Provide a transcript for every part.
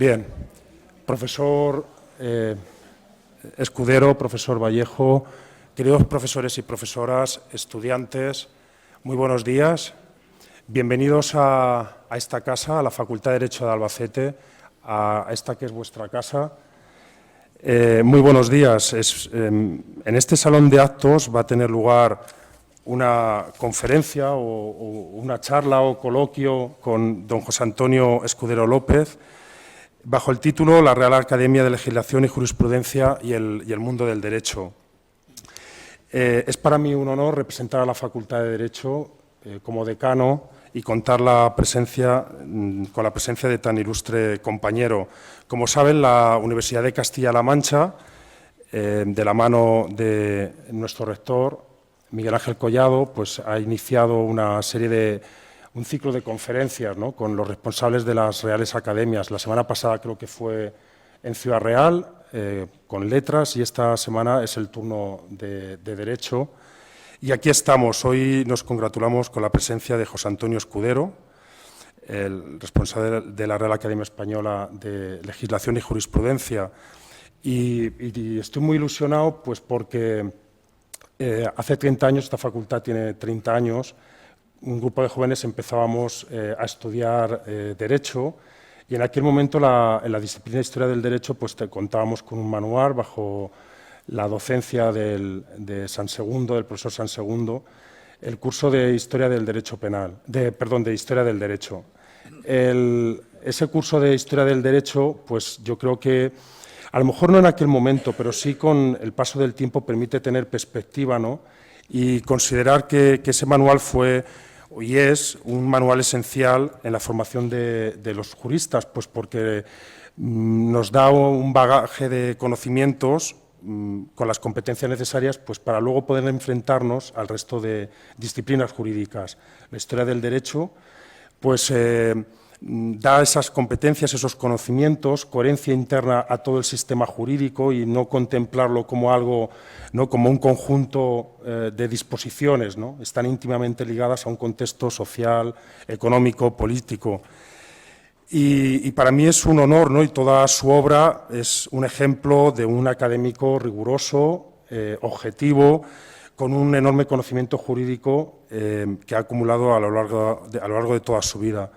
Bien, profesor Escudero, profesor Vallejo, queridos profesores y profesoras, estudiantes, muy buenos días. Bienvenidos a esta casa, a la Facultad de Derecho de Albacete, a esta que es vuestra casa. Muy buenos días. En este salón de actos va a tener lugar una conferencia o una charla o coloquio con don José Antonio Escudero López, bajo el título La Real Academia de Legislación y Jurisprudencia y el mundo del derecho. Es para mí un honor representar a la Facultad de Derecho como decano y contar con la presencia de tan ilustre compañero. Como saben, la Universidad de Castilla-La Mancha, de la mano de nuestro rector, Miguel Ángel Collado, pues ha iniciado un ciclo de conferencias, ¿no?, con los responsables de las Reales Academias. La semana pasada creo que fue en Ciudad Real, con letras, y esta semana es el turno de Derecho. Y aquí estamos. Hoy nos congratulamos con la presencia de José Antonio Escudero, el responsable de la Real Academia Española de Legislación y Jurisprudencia. Y estoy muy ilusionado pues porque hace 30 años, esta facultad tiene 30 años, un grupo de jóvenes empezábamos a estudiar Derecho, y en aquel momento en la disciplina de Historia del Derecho pues contábamos con un manual bajo la docencia de San Segundo, del profesor San Segundo, el curso de Historia del Derecho Penal, de Historia del Derecho. Ese curso de Historia del Derecho, pues yo creo que, a lo mejor no en aquel momento, pero sí con el paso del tiempo permite tener perspectiva, ¿no?, y considerar que ese manual fue y es un manual esencial en la formación de los juristas, pues porque nos da un bagaje de conocimientos con las competencias necesarias pues para luego poder enfrentarnos al resto de disciplinas jurídicas. La historia del derecho pues da esas competencias, esos conocimientos, coherencia interna a todo el sistema jurídico y no contemplarlo como algo, ¿no?, como un conjunto de disposiciones, ¿no?, están íntimamente ligadas a un contexto social, económico, político. Y para mí es un honor, ¿no?, y toda su obra es un ejemplo de un académico riguroso, objetivo, con un enorme conocimiento jurídico que ha acumulado a lo largo de toda su vida.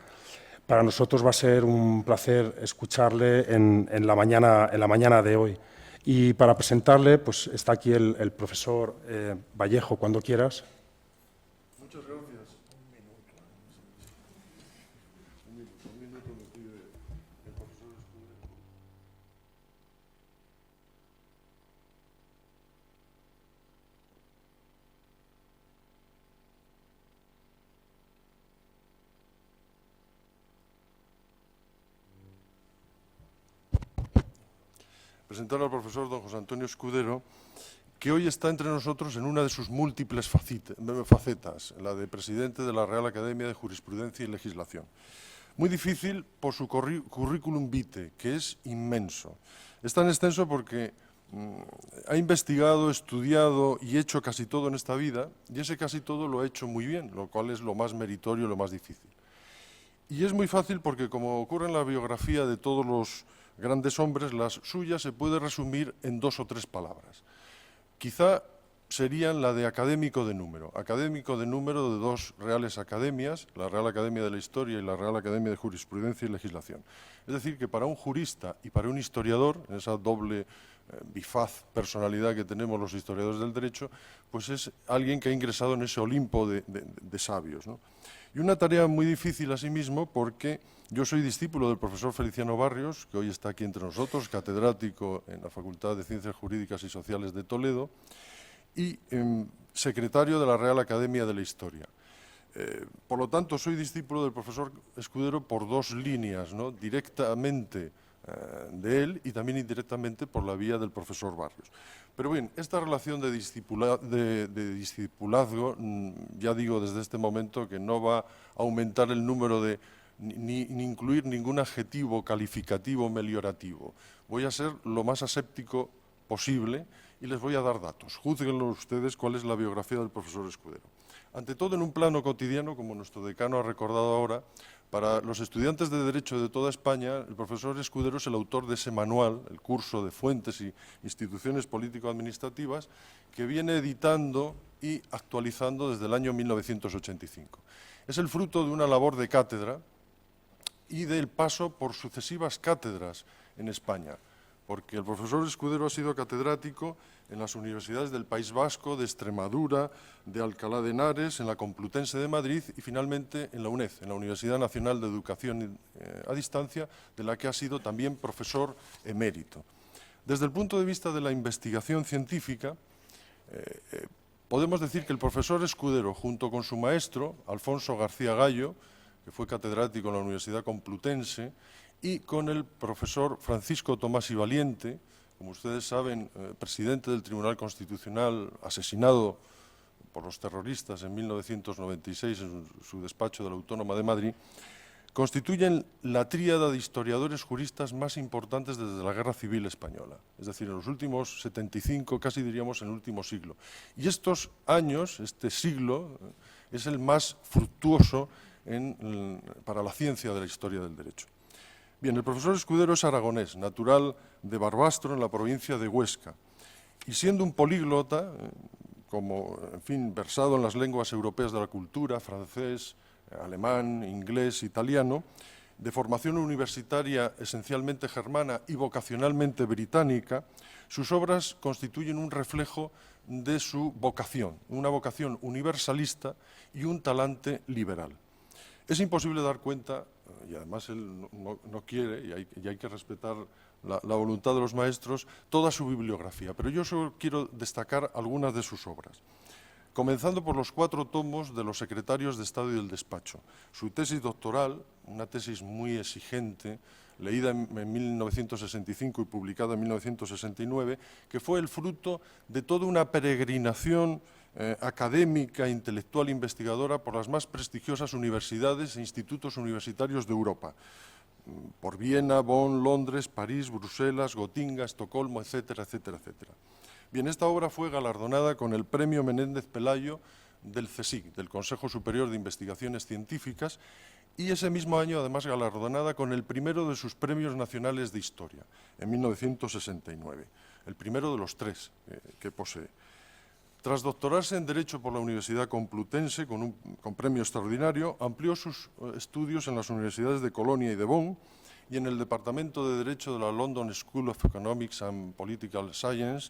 Para nosotros va a ser un placer escucharle en la mañana de hoy. Y para presentarle, pues está aquí el profesor Vallejo, cuando quieras. Muchas gracias. Un minuto me pide el profesor Escudero. Presentar al profesor don José Antonio Escudero, que hoy está entre nosotros en una de sus múltiples facetas, la de presidente de la Real Academia de Jurisprudencia y Legislación. Muy difícil por su currículum vitae, que es inmenso. Es tan extenso porque ha investigado, estudiado y hecho casi todo en esta vida, y ese casi todo lo ha hecho muy bien, lo cual es lo más meritorio, lo más difícil. Y es muy fácil porque, como ocurre en la biografía de todos los grandes hombres, la suya se puede resumir en 2 o 3 palabras. Quizá serían la de académico de número de 2 reales academias, la Real Academia de la Historia y la Real Academia de Jurisprudencia y Legislación. Es decir, que para un jurista y para un historiador, en esa doble bifaz personalidad que tenemos los historiadores del derecho, pues es alguien que ha ingresado en ese Olimpo de sabios, ¿no? Y una tarea muy difícil asimismo porque yo soy discípulo del profesor Feliciano Barrios, que hoy está aquí entre nosotros, catedrático en la Facultad de Ciencias Jurídicas y Sociales de Toledo y secretario de la Real Academia de la Historia. Por lo tanto, soy discípulo del profesor Escudero por 2 líneas, ¿no?, directamente de él y también indirectamente por la vía del profesor Barrios. Pero bien, esta relación de discipulazgo, ya digo desde este momento que no va a aumentar el número ni incluir ningún adjetivo calificativo meliorativo. Voy a ser lo más aséptico posible y les voy a dar datos. Júzguenlo ustedes cuál es la biografía del profesor Escudero. Ante todo, en un plano cotidiano, como nuestro decano ha recordado ahora, Para los estudiantes de Derecho de toda España, el profesor Escudero es el autor de ese manual, el curso de fuentes y instituciones político-administrativas, que viene editando y actualizando desde el año 1985. Es el fruto de una labor de cátedra y del paso por sucesivas cátedras en España, porque el profesor Escudero ha sido catedrático en las universidades del País Vasco, de Extremadura, de Alcalá de Henares, en la Complutense de Madrid y finalmente en la UNED, en la Universidad Nacional de Educación a Distancia, de la que ha sido también profesor emérito. Desde el punto de vista de la investigación científica, podemos decir que el profesor Escudero, junto con su maestro, Alfonso García Gallo, que fue catedrático en la Universidad Complutense, y con el profesor Francisco Tomás y Valiente, como ustedes saben, presidente del Tribunal Constitucional, asesinado por los terroristas en 1996 en su despacho de la Autónoma de Madrid, constituyen la tríada de historiadores juristas más importantes desde la Guerra Civil Española, es decir, en los últimos 75, casi diríamos en el último siglo. Y estos años, este siglo, es el más fructuoso para la ciencia de la historia del derecho. Bien, el profesor Escudero es aragonés, natural de Barbastro, en la provincia de Huesca, y siendo un políglota, como, en fin, versado en las lenguas europeas de la cultura, francés, alemán, inglés, italiano, de formación universitaria esencialmente germana y vocacionalmente británica, sus obras constituyen un reflejo de su vocación, una vocación universalista y un talante liberal. Es imposible dar cuenta, y además él no quiere, y hay que respetar la voluntad de los maestros, toda su bibliografía, pero yo solo quiero destacar algunas de sus obras. Comenzando por los 4 tomos de los secretarios de Estado y del despacho. Su tesis doctoral, una tesis muy exigente, leída en 1965 y publicada en 1969, que fue el fruto de toda una peregrinación académica, intelectual e investigadora por las más prestigiosas universidades e institutos universitarios de Europa, por Viena, Bonn, Londres, París, Bruselas, Gotinga, Estocolmo, etcétera, etcétera, etcétera. Bien, esta obra fue galardonada con el Premio Menéndez Pelayo del CSIC, del Consejo Superior de Investigaciones Científicas, y ese mismo año además galardonada con el primero de sus premios nacionales de historia, en 1969, el primero de los 3 que posee. Tras doctorarse en Derecho por la Universidad Complutense con premio extraordinario, amplió sus estudios en las universidades de Colonia y de Bonn y en el Departamento de Derecho de la London School of Economics and Political Science,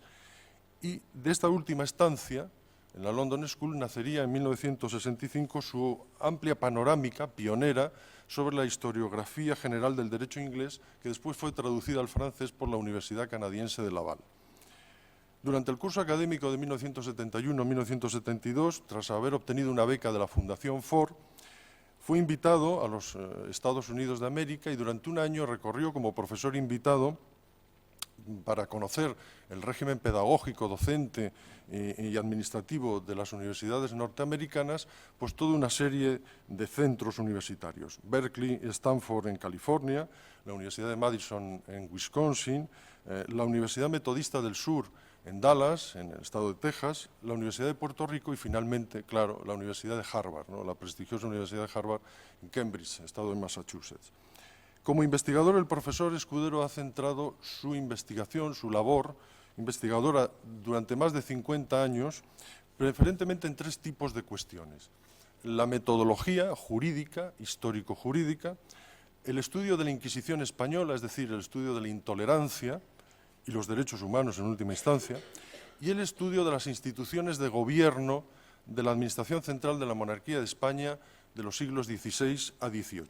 y de esta última estancia, en la London School, nacería en 1965 su amplia panorámica pionera sobre la historiografía general del derecho inglés, que después fue traducida al francés por la Universidad Canadiense de Laval. Durante el curso académico de 1971-1972, tras haber obtenido una beca de la Fundación Ford, fue invitado a los Estados Unidos de América y durante un año recorrió como profesor invitado para conocer el régimen pedagógico, docente y administrativo de las universidades norteamericanas, pues toda una serie de centros universitarios. Berkeley y Stanford en California, la Universidad de Madison en Wisconsin, la Universidad Metodista del Sur en Dallas, en el estado de Texas, la Universidad de Puerto Rico y finalmente, claro, la Universidad de Harvard, ¿no? La prestigiosa Universidad de Harvard en Cambridge, estado de Massachusetts. Como investigador, el profesor Escudero ha centrado su investigación, su labor investigadora durante más de 50 años, preferentemente en 3 tipos de cuestiones. La metodología jurídica, histórico-jurídica, el estudio de la Inquisición española, es decir, el estudio de la intolerancia y los derechos humanos en última instancia, y el estudio de las instituciones de gobierno de la Administración Central de la Monarquía de España de los siglos XVI a XVIII.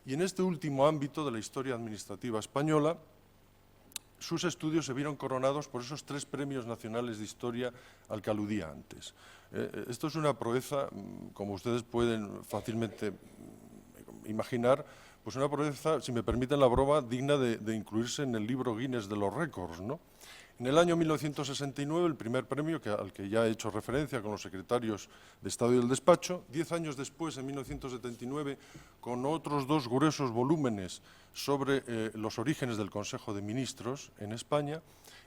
Y en este último ámbito de la historia administrativa española, sus estudios se vieron coronados por esos 3 premios nacionales de historia al que aludía antes. Esto es una proeza, como ustedes pueden fácilmente imaginar, pues una proeza, si me permiten la broma, digna de incluirse en el libro Guinness de los récords, ¿no? En el año 1969, el primer premio, al que ya he hecho referencia con los secretarios de Estado y del despacho, 10 años después, en 1979, con otros 2 gruesos volúmenes sobre los orígenes del Consejo de Ministros en España,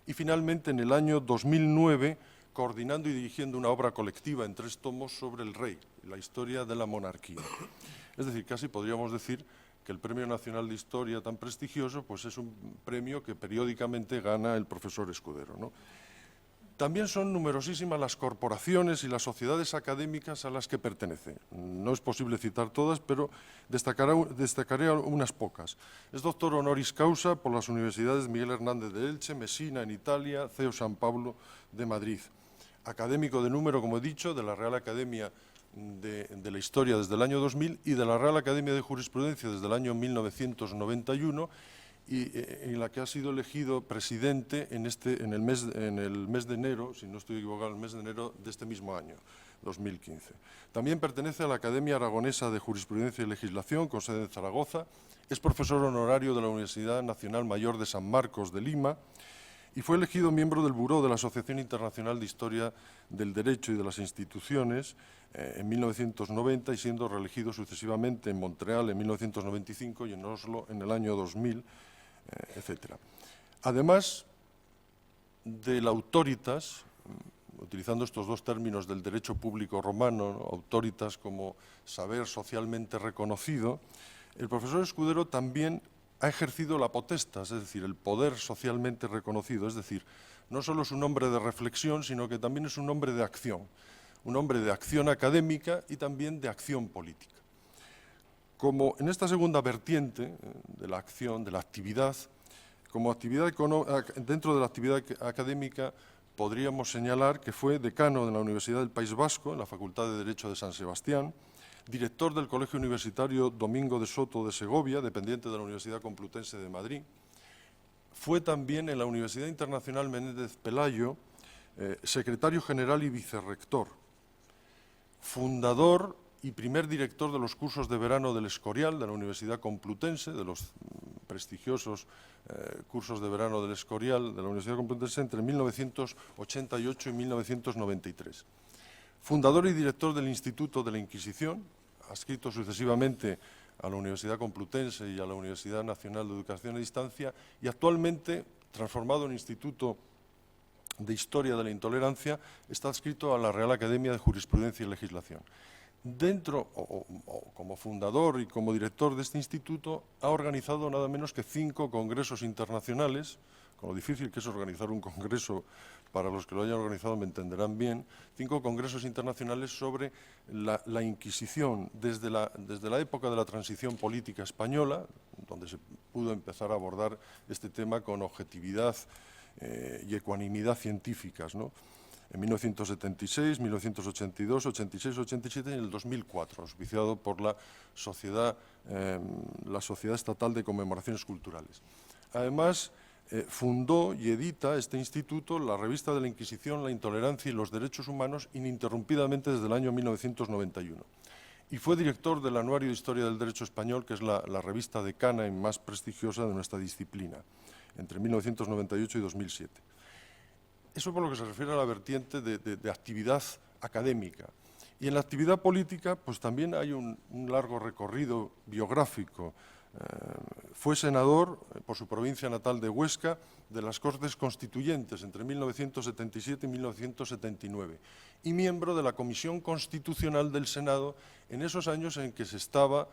y finalmente en el año 2009, coordinando y dirigiendo una obra colectiva en 3 tomos sobre el rey, la historia de la monarquía. Es decir, casi podríamos decir que el Premio Nacional de Historia tan prestigioso pues es un premio que periódicamente gana el profesor Escudero, ¿no? También son numerosísimas las corporaciones y las sociedades académicas a las que pertenece. No es posible citar todas, pero destacaré unas pocas. Es doctor honoris causa por las universidades Miguel Hernández de Elche, Messina en Italia, CEU San Pablo de Madrid. Académico de número, como he dicho, de la Real Academia de la Historia desde el año 2000 y de la Real Academia de Jurisprudencia desde el año 1991, y en la que ha sido elegido presidente en el mes de enero, si no estoy equivocado, en el mes de enero de este mismo año, 2015. También pertenece a la Academia Aragonesa de Jurisprudencia y Legislación, con sede en Zaragoza. Es profesor honorario de la Universidad Nacional Mayor de San Marcos de Lima y fue elegido miembro del Buró de la Asociación Internacional de Historia del Derecho y de las Instituciones en 1990 y siendo reelegido sucesivamente en Montreal en 1995 y en Oslo en el año 2000, etc. Además del autoritas, utilizando estos dos términos del derecho público romano, ¿no? Autoritas como saber socialmente reconocido, el profesor Escudero también ha ejercido la potestas, es decir, el poder socialmente reconocido, es decir, no solo es un hombre de reflexión, sino que también es un hombre de acción académica y también de acción política. Como en esta segunda vertiente de la acción, de la actividad, dentro de la actividad académica podríamos señalar que fue decano de la Universidad del País Vasco, en la Facultad de Derecho de San Sebastián, director del Colegio Universitario Domingo de Soto de Segovia, dependiente de la Universidad Complutense de Madrid. Fue también en la Universidad Internacional Menéndez Pelayo secretario general y vicerrector, fundador y primer director de los cursos de verano del Escorial, de la Universidad Complutense, de los prestigiosos cursos de verano del Escorial, de la Universidad Complutense, entre 1988 y 1993. Fundador y director del Instituto de la Inquisición, adscrito sucesivamente a la Universidad Complutense y a la Universidad Nacional de Educación a Distancia, y actualmente, transformado en Instituto de Historia de la Intolerancia, está adscrito a la Real Academia de Jurisprudencia y Legislación. Como fundador y como director de este instituto, ha organizado nada menos que 5 congresos internacionales, con lo difícil que es organizar un congreso, para los que lo hayan organizado me entenderán bien, 5 congresos internacionales sobre la Inquisición desde la época de la transición política española, donde se pudo empezar a abordar este tema con objetividad y ecuanimidad científicas, ¿no? En 1976, 1982, 86, 87 y en el 2004, auspiciado por la Sociedad Estatal de Conmemoraciones Culturales. Además, fundó y edita este instituto la revista de la Inquisición, la Intolerancia y los Derechos Humanos ininterrumpidamente desde el año 1991. Y fue director del Anuario de Historia del Derecho Español, que es la revista decana y más prestigiosa de nuestra disciplina, entre 1998 y 2007. Eso por lo que se refiere a la vertiente de actividad académica. Y en la actividad política, pues también hay un largo recorrido biográfico. Fue senador, por su provincia natal de Huesca, de las Cortes Constituyentes entre 1977 y 1979 y miembro de la Comisión Constitucional del Senado en esos años en que se estaba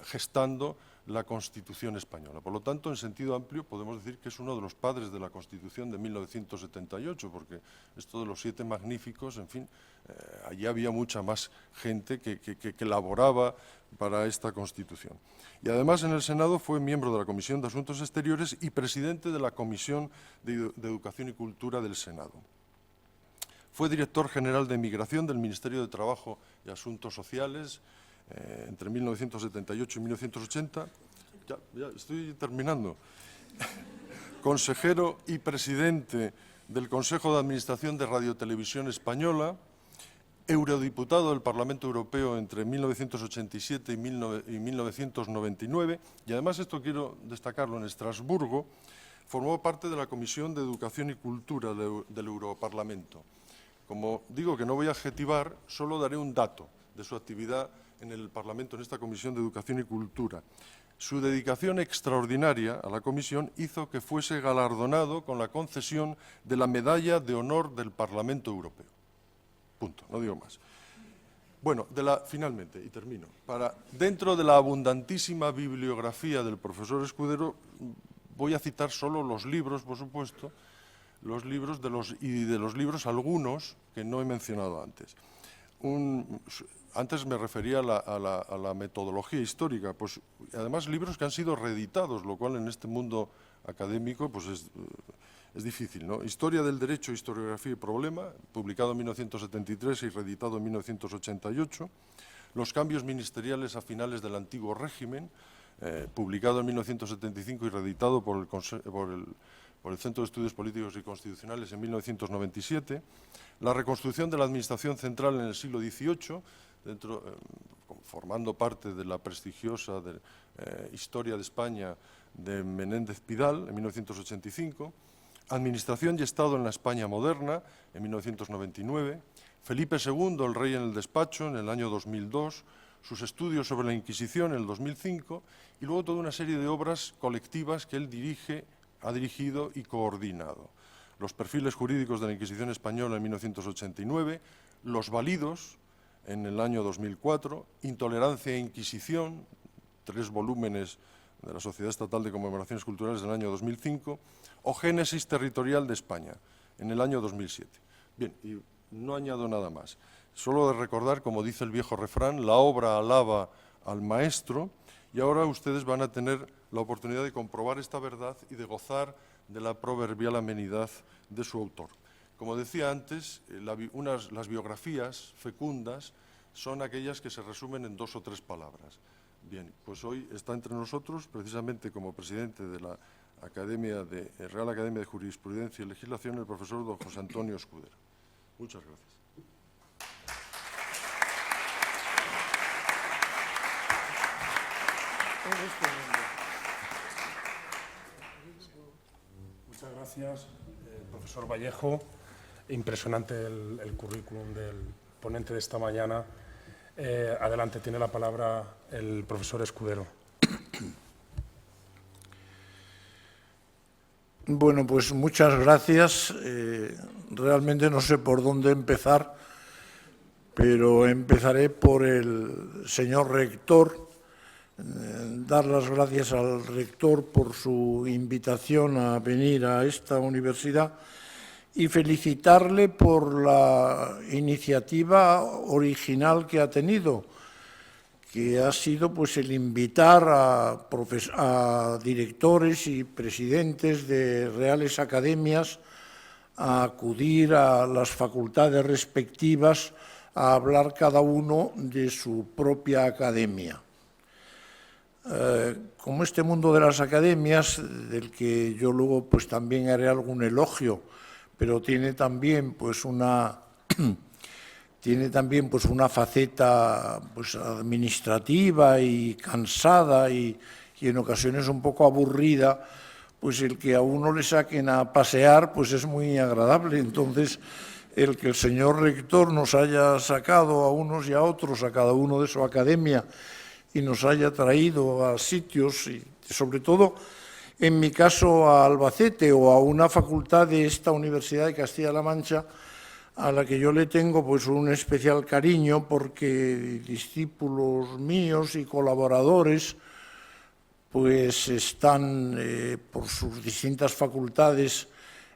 gestando la Constitución española. Por lo tanto, en sentido amplio, podemos decir que es uno de los padres de la Constitución de 1978, porque esto de los 7 magníficos, en fin, allí había mucha más gente que laboraba para esta Constitución. Y además en el Senado fue miembro de la Comisión de Asuntos Exteriores y presidente de la Comisión de Educación y Cultura del Senado. Fue director general de Migración del Ministerio de Trabajo y Asuntos Sociales entre 1978 y 1980. Ya estoy terminando. Consejero y presidente del Consejo de Administración de Radiotelevisión Española, eurodiputado del Parlamento Europeo entre 1987 y 1999, y además, esto quiero destacarlo, en Estrasburgo, formó parte de la Comisión de Educación y Cultura del Europarlamento. Como digo que no voy a adjetivar, solo daré un dato de su actividad en el Parlamento, en esta Comisión de Educación y Cultura. Su dedicación extraordinaria a la Comisión hizo que fuese galardonado con la concesión de la Medalla de Honor del Parlamento Europeo. Punto, no digo más. Bueno, finalmente, y termino, dentro de la abundantísima bibliografía del profesor Escudero, voy a citar solo los libros, por supuesto, y de los libros algunos que no he mencionado antes. Antes me refería a la metodología histórica, pues además libros que han sido reeditados, lo cual en este mundo académico pues es difícil, ¿no? Historia del Derecho, Historiografía y Problema, publicado en 1973 y reeditado en 1988. Los cambios ministeriales a finales del antiguo régimen, publicado en 1975 y reeditado por el Centro de Estudios Políticos y Constitucionales en 1997. La reconstrucción de la Administración Central en el siglo XVIII, formando parte de la prestigiosa Historia de España de Menéndez Pidal en 1985. Administración y Estado en la España moderna, en 1999, Felipe II, el rey en el despacho, en el año 2002, sus estudios sobre la Inquisición en el 2005, y luego toda una serie de obras colectivas que él ha dirigido y coordinado. Los perfiles jurídicos de la Inquisición española en 1989, Los válidos en el año 2004, Intolerancia e Inquisición, 3 volúmenes de la Sociedad Estatal de Conmemoraciones Culturales del año 2005, o Génesis Territorial de España, en el año 2007. Bien, y no añado nada más. Solo de recordar, como dice el viejo refrán, la obra alaba al maestro, y ahora ustedes van a tener la oportunidad de comprobar esta verdad y de gozar de la proverbial amenidad de su autor. Como decía antes, las biografías fecundas son aquellas que se resumen en 2 o 3 palabras. Bien, pues hoy está entre nosotros, precisamente como presidente de la Real Academia de Jurisprudencia y Legislación, el profesor don José Antonio Escudero. Muchas gracias. Muchas gracias, profesor Vallejo. Impresionante el currículum del ponente de esta mañana. Adelante, tiene la palabra el profesor Escudero. Bueno, pues muchas gracias. Realmente no sé por dónde empezar, pero empezaré por el señor rector. Dar las gracias al rector por su invitación a venir a esta universidad y felicitarle por la iniciativa original que ha tenido, que ha sido pues el invitar a directores y presidentes de reales academias a acudir a las facultades respectivas a hablar cada uno de su propia academia. Como este mundo de las academias, del que yo luego pues también haré algún elogio, pero tiene también pues una faceta pues administrativa y cansada y en ocasiones un poco aburrida, pues el que a uno le saquen a pasear pues es muy agradable. Entonces, el que el señor rector nos haya sacado a unos y a otros, a cada uno de su academia, y nos haya traído a sitios, y sobre todo, en mi caso, a Albacete o a una facultad de esta Universidad de Castilla-La Mancha, a la que yo le tengo pues un especial cariño, porque discípulos míos y colaboradores pues están por sus distintas facultades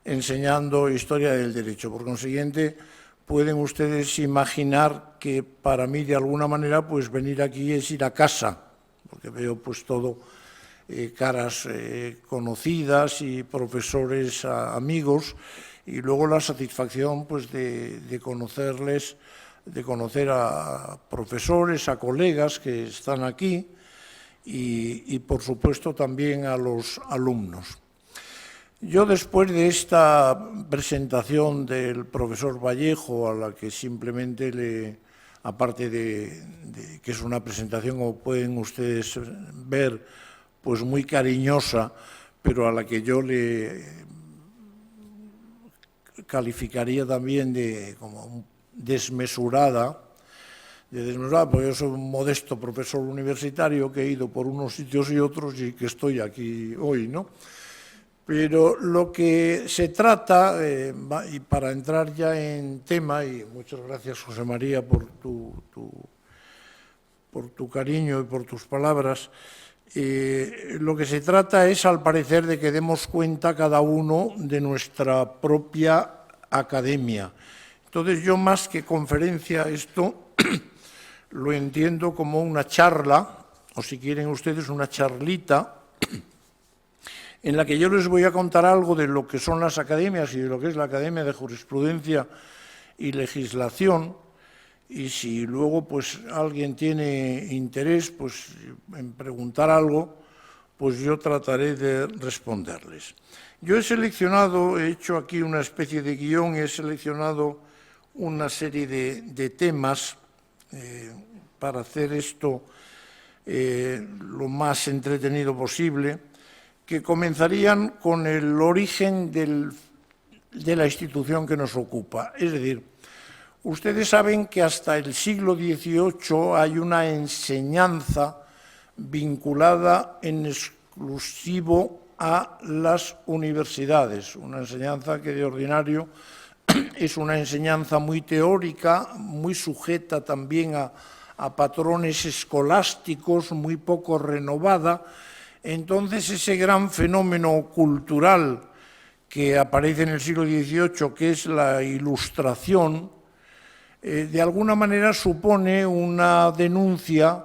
enseñando historia del derecho. Por consiguiente, pueden ustedes imaginar que para mí, de alguna manera, pues venir aquí es ir a casa, porque veo pues todo caras conocidas y profesores amigos, y luego la satisfacción pues de conocerles, de conocer a profesores, a colegas que están aquí y por supuesto también a los alumnos. Yo, después de esta presentación del profesor Vallejo, a la que simplemente aparte de que es una presentación, como pueden ustedes ver, pues muy cariñosa, pero a la que yo le calificaría también de como desmesurada, porque yo soy un modesto profesor universitario que he ido por unos sitios y otros y que estoy aquí hoy, ¿no? Pero lo que se trata, y para entrar ya en tema, y muchas gracias, José María, por tu cariño y por tus palabras, lo que se trata es, al parecer, de que demos cuenta cada uno de nuestra propia academia. Entonces, yo más que conferencia, esto lo entiendo como una charla, o si quieren ustedes, una charlita, en la que yo les voy a contar algo de lo que son las academias y de lo que es la Academia de Jurisprudencia y Legislación, y si luego pues alguien tiene interés pues en preguntar algo, pues yo trataré de responderles. Yo he hecho aquí una especie de guión, he seleccionado una serie de temas para hacer esto lo más entretenido posible, que comenzarían con el origen de la institución que nos ocupa. Es decir, ustedes saben que hasta el siglo XVIII hay una enseñanza vinculada en exclusivo a las universidades, una enseñanza que de ordinario es una enseñanza muy teórica, muy sujeta también a patrones escolásticos, muy poco renovada. Entonces, ese gran fenómeno cultural que aparece en el siglo XVIII, que es la Ilustración, de alguna manera supone una denuncia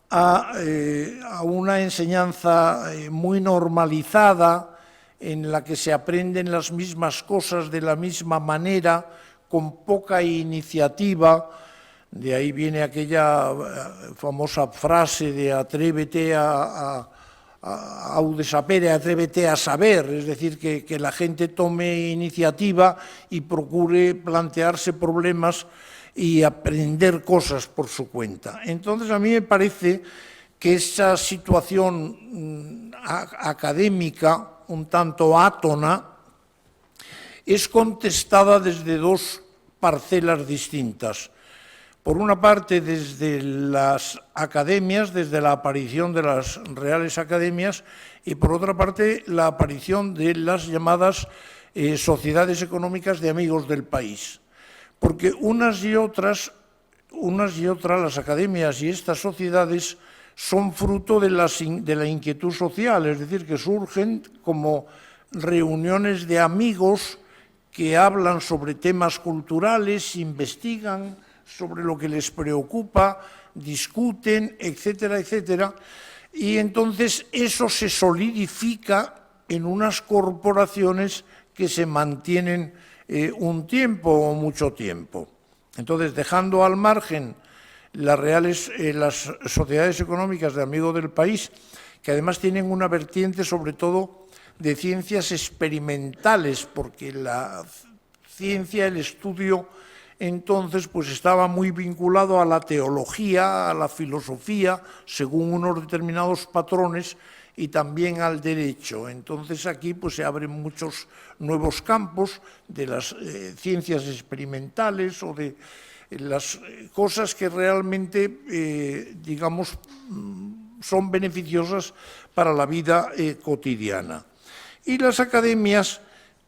a una enseñanza muy normalizada, en la que se aprenden las mismas cosas de la misma manera, con poca iniciativa. De ahí viene aquella famosa frase de atrévete aude sapere, atrévete a saber, es decir, que la gente tome iniciativa y procure plantearse problemas y aprender cosas por su cuenta. Entonces, a mí me parece que esa situación académica, un tanto átona, es contestada desde dos parcelas distintas. Por una parte, desde las academias, desde la aparición de las reales academias, y por otra parte, la aparición de las llamadas sociedades económicas de amigos del país. Porque unas y otras, las academias y estas sociedades, son fruto de la inquietud social, es decir, que surgen como reuniones de amigos que hablan sobre temas culturales, investigan sobre lo que les preocupa, discuten, etcétera, etcétera, y entonces eso se solidifica en unas corporaciones que se mantienen un tiempo o mucho tiempo. Entonces, dejando al margen las sociedades económicas de amigos del país, que además tienen una vertiente sobre todo de ciencias experimentales, porque la ciencia, el estudio, entonces pues estaba muy vinculado a la teología, a la filosofía, según unos determinados patrones, y también al derecho. Entonces aquí pues se abren muchos nuevos campos de las ciencias experimentales o de las cosas que realmente, digamos, son beneficiosas para la vida cotidiana. Y las academias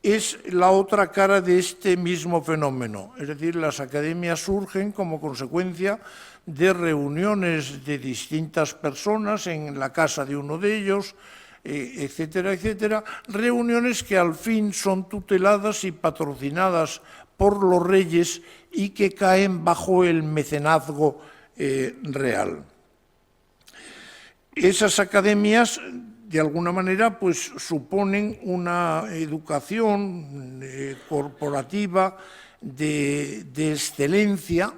es la otra cara de este mismo fenómeno. Es decir, las academias surgen como consecuencia de reuniones de distintas personas en la casa de uno de ellos, etcétera, etcétera, reuniones que al fin son tuteladas y patrocinadas por los reyes y que caen bajo el mecenazgo real. Esas academias, de alguna manera, pues suponen una educación corporativa de excelencia,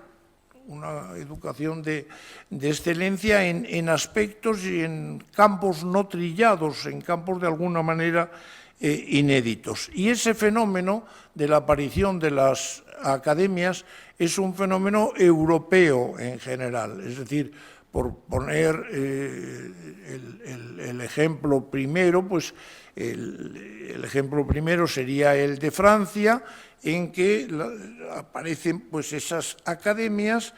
una educación de excelencia en aspectos y en campos no trillados, en campos de alguna manera inéditos. Y ese fenómeno de la aparición de las academias es un fenómeno europeo en general, es decir, por poner el ejemplo primero, pues el ejemplo primero sería el de Francia, en que aparecen pues esas academias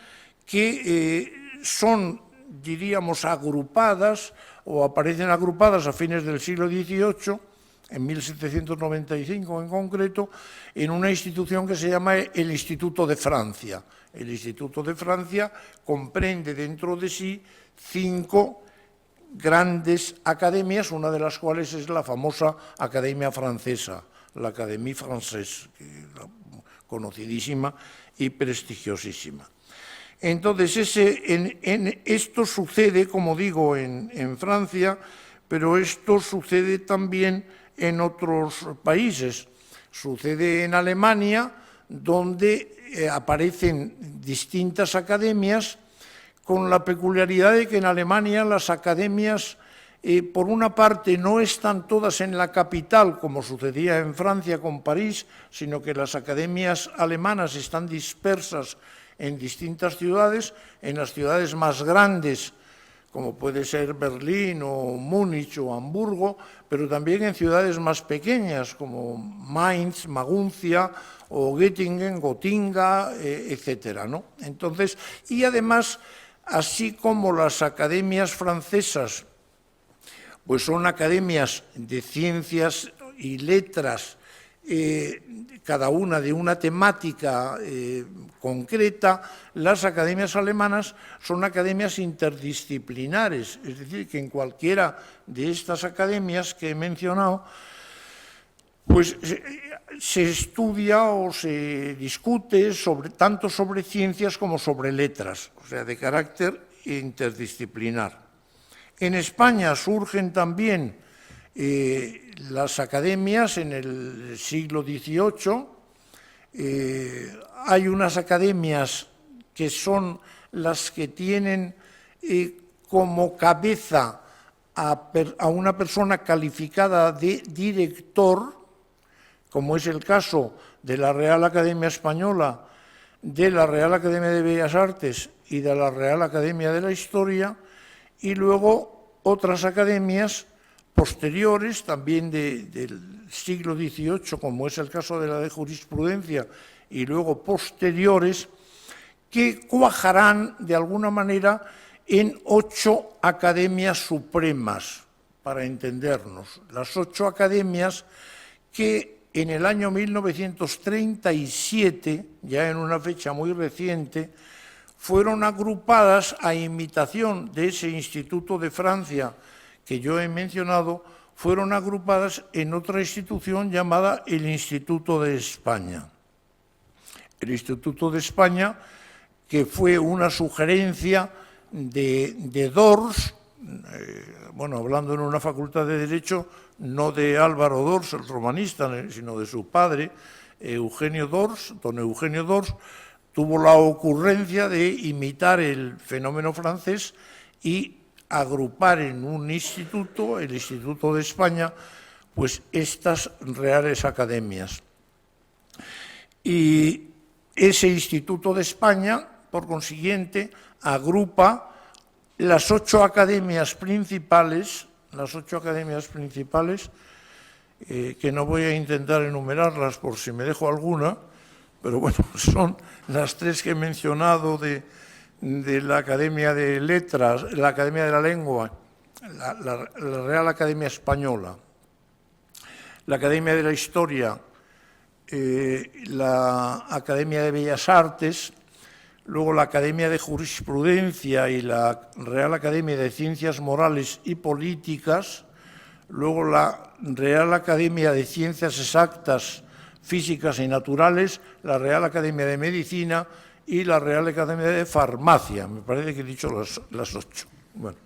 que son, diríamos, agrupadas o aparecen agrupadas a fines del siglo XVIII en 1795 en concreto, en una institución que se llama el Instituto de Francia. El Instituto de Francia comprende dentro de sí 5 grandes academias, una de las cuales es la famosa Academia Francesa, la Académie Française, conocidísima y prestigiosísima. Entonces, esto sucede, como digo, en Francia, pero esto sucede también en otros países. Sucede en Alemania, donde aparecen distintas academias, con la peculiaridad de que en Alemania las academias, por una parte, no están todas en la capital, como sucedía en Francia con París, sino que las academias alemanas están dispersas en distintas ciudades, en las ciudades más grandes, como puede ser Berlín o Múnich o Hamburgo, pero también en ciudades más pequeñas, como Mainz, Maguncia o Göttingen, Gotinga, etcétera, ¿no? Entonces, y además, así como las academias francesas, pues son academias de ciencias y letras, cada una de una temática concreta, las academias alemanas son academias interdisciplinares, es decir, que en cualquiera de estas academias que he mencionado, pues se estudia o se discute tanto sobre ciencias como sobre letras, o sea, de carácter interdisciplinar. En España surgen también las academias en el siglo XVIII. Hay unas academias que son las que tienen como cabeza a una persona calificada de director, como es el caso de la Real Academia Española, de la Real Academia de Bellas Artes y de la Real Academia de la Historia, y luego otras academias posteriores, también del siglo XVIII, como es el caso de la de Jurisprudencia, y luego posteriores, que cuajarán de alguna manera en 8 academias supremas, para entendernos. Las 8 academias que en el año 1937, ya en una fecha muy reciente, fueron agrupadas a imitación de ese Instituto de Francia que yo he mencionado, fueron agrupadas en otra institución llamada el Instituto de España. El Instituto de España, que fue una sugerencia de Dors, bueno, hablando en una facultad de Derecho, no de Álvaro Dors, el romanista, sino de su padre, Eugenio Dors, don Eugenio Dors, tuvo la ocurrencia de imitar el fenómeno francés y agrupar en un instituto, el Instituto de España, pues estas reales academias. Y ese Instituto de España, por consiguiente, agrupa las 8 academias principales, que no voy a intentar enumerarlas por si me dejo alguna, pero bueno, son las 3 que he mencionado de la Academia de Letras, la Academia de la Lengua, la Real Academia Española, la Academia de la Historia, la Academia de Bellas Artes, luego la Academia de Jurisprudencia y la Real Academia de Ciencias Morales y Políticas, luego la Real Academia de Ciencias Exactas, Físicas y Naturales, la Real Academia de Medicina y la Real Academia de Farmacia. Me parece que he dicho las 8. Bueno.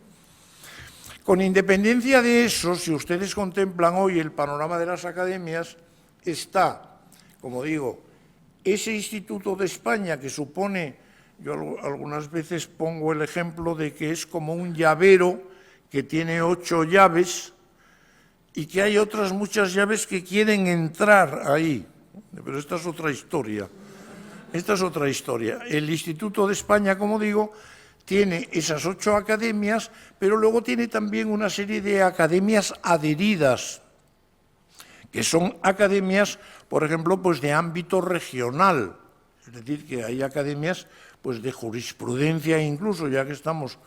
Con independencia de eso, si ustedes contemplan hoy el panorama de las academias, está, como digo, ese Instituto de España que supone, yo algunas veces pongo el ejemplo de que es como un llavero que tiene 8 llaves y que hay otras muchas llaves que quieren entrar ahí. Pero esta es otra historia. Esta es otra historia. El Instituto de España, como digo, tiene esas 8 academias, pero luego tiene también una serie de academias adheridas, que son academias, por ejemplo, pues de ámbito regional. Es decir, que hay academias pues de jurisprudencia incluso, ya que estamos